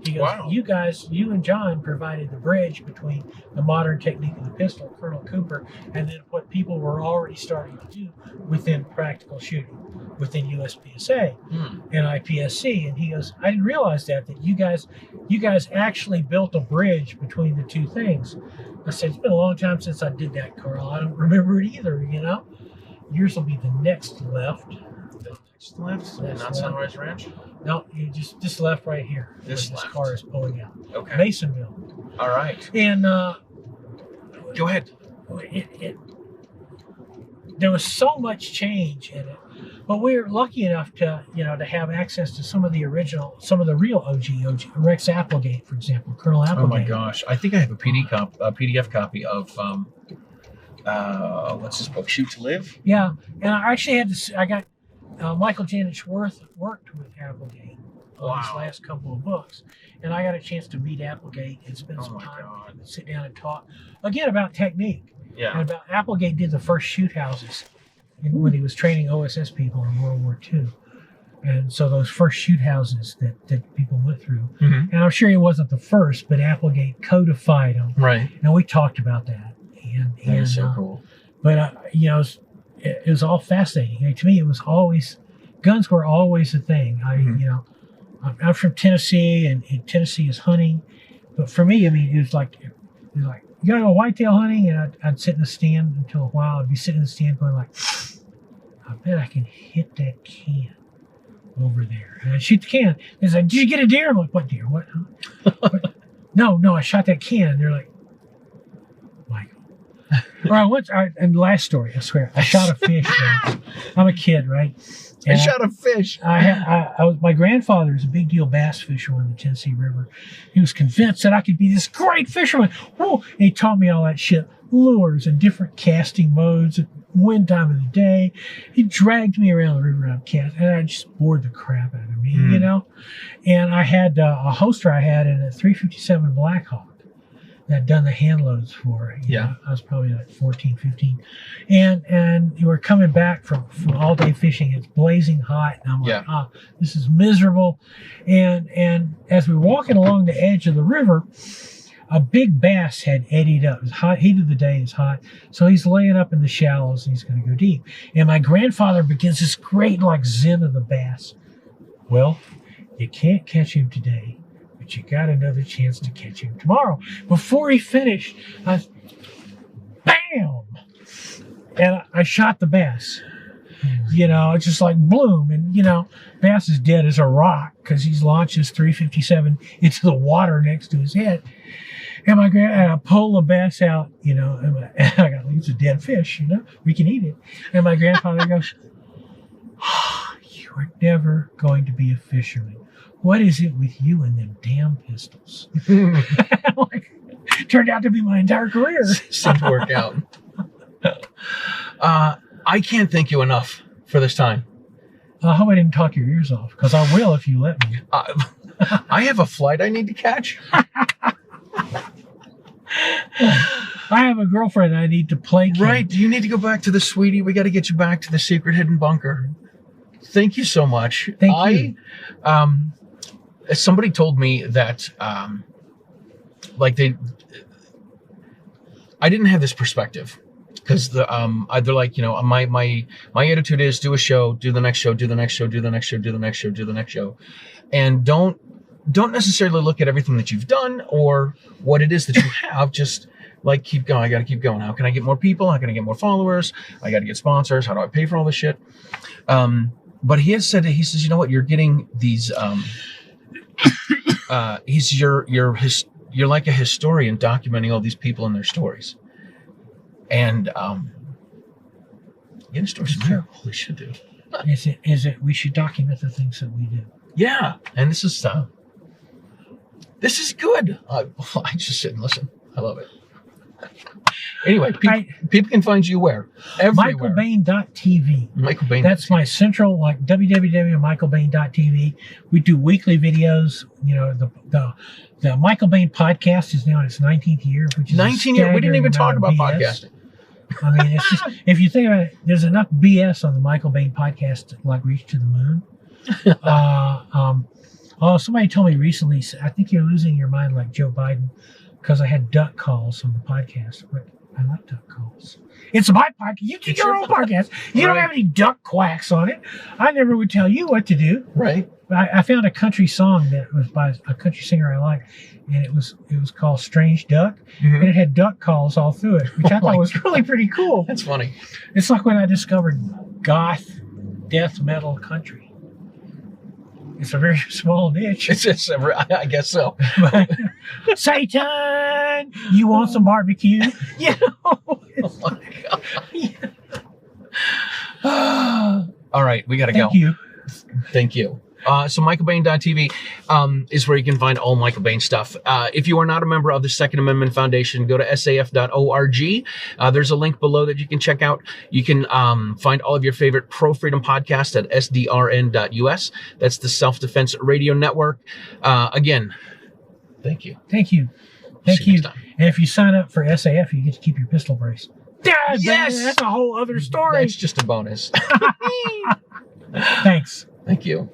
He goes, "Wow. You and John provided the bridge between the modern technique of the pistol, Colonel Cooper, and then what people were already starting to do within practical shooting, within USPSA and IPSC." And he goes, "I didn't realize that you guys actually built a bridge between the two things." I said, "It's been a long time since I did that, Carl. I don't remember it either, you know." Yours will be the next left. Left? Not Sunrise Ranch? No, you just left right here. This car is pulling out. Okay. Masonville. All right. And go ahead. There was so much change in it, but we were lucky enough to have access to some of the real OG Rex Applegate, for example, Colonel Applegate. Oh my gosh! I think I have a PDF copy of what's his book, Shoot to Live. Yeah, and I actually had this. I got Michael Janet Schworth worked with Applegate on these last couple of books. And I got a chance to meet Applegate and spend some time and sit down and talk again about technique. Yeah. And about Applegate did the first shoot houses when he was training OSS people in World War II. And so those first shoot houses that people went through. Mm-hmm. And I'm sure he wasn't the first, but Applegate codified them. Right. And we talked about that. That is so cool. But, it was all fascinating. To me, it was always, guns were always a thing. I'm from Tennessee, and Tennessee is hunting. But for me, it was like, you gotta go whitetail hunting, and I'd sit in the stand until a while. I'd be sitting in the stand going like, I bet I can hit that can over there. And I'd shoot the can. It's like, did you get a deer? I'm like, what deer? What? What? No, I shot that can. They're like, Michael. And last story, I swear, I shot a fish once. I'm a kid, right? And I shot a fish. My grandfather was a big deal bass fisherman on the Tennessee River. He was convinced that I could be this great fisherman. Whoa! And he taught me all that shit, lures and different casting modes, wind time of the day. He dragged me around the river and I'm casting, and I just bored the crap out of me, And I had a holster I had in a 357 Blackhawk that I'd done the hand loads for. I was probably like 14, 15. And you were coming back from all day fishing. It's blazing hot. And I'm like, this is miserable. And as we were walking along the edge of the river, a big bass had eddied up. It was hot, heat of the day, it's hot. So he's laying up in the shallows and he's going to go deep. And my grandfather begins this great zen of the bass. Well, you can't catch him today, but you got another chance to catch him tomorrow. Before he finished, bam! And I shot the bass. Just like bloom. And, bass is dead as a rock because he's launched his 357 into the water next to his head. And I pull the bass out, and I got, it's a dead fish, we can eat it. And my grandfather goes, you are never going to be a fisherman. What is it with you and them damn pistols? Turned out to be my entire career. Seemed to work out. I can't thank you enough for this time. I hope I didn't talk your ears off, because I will if you let me. I have a flight I need to catch. I have a girlfriend I need to placate. Right. You need to go back to the sweetie. We got to get you back to the secret hidden bunker. Thank you so much. Thank you. Somebody told me that, I didn't have this perspective because they're like, my attitude is do a show, do the next show, do the next show, do the next show, do the next show, do the next show. And don't necessarily look at everything that you've done or what it is that you have. Just keep going. I got to keep going. How can I get more people? How can I get more followers? I got to get sponsors. How do I pay for all this shit? But he says, you know what? You're getting these, you're like a historian documenting all these people and their stories. And, the stories are terrible. We should do. Is it, we should document the things that we do. Yeah. And this is good. I just sit and listen. I love it. Anyway, people can find you where? Everywhere. MichaelBane.tv. Michael Bane. That's my central, www.michaelbane.tv. We do weekly videos. The Michael Bane podcast is now in its 19th year, which is 19 years. We didn't even talk about podcasting. It's just, if you think about it, there's enough BS on the Michael Bane podcast to reach to the moon. Somebody told me recently, I think you're losing your mind like Joe Biden because I had duck calls on the podcast. But I like duck calls. It's my podcast. You do your own podcast. You don't have any duck quacks on it. I never would tell you what to do. Right. I found a country song that was by a country singer I like, and it was called Strange Duck, and it had duck calls all through it, which I thought was really pretty cool. That's funny. It's like when I discovered goth death metal country. It's a very small niche. I guess so. Satan, you want some barbecue? Oh my God. All right, we got to go. Thank you. Thank you. So michaelbane.tv is where you can find all Michael Bane stuff. If you are not a member of the Second Amendment Foundation, go to saf.org. There's a link below that you can check out. You can find all of your favorite pro-freedom podcasts at sdrn.us. That's the Self-Defense Radio Network. Again, thank you. Thank you. See Thank you you. next time. And if you sign up for SAF, you get to keep your pistol brace. Yes! That's a whole other story. That's just a bonus. Thanks. Thank you.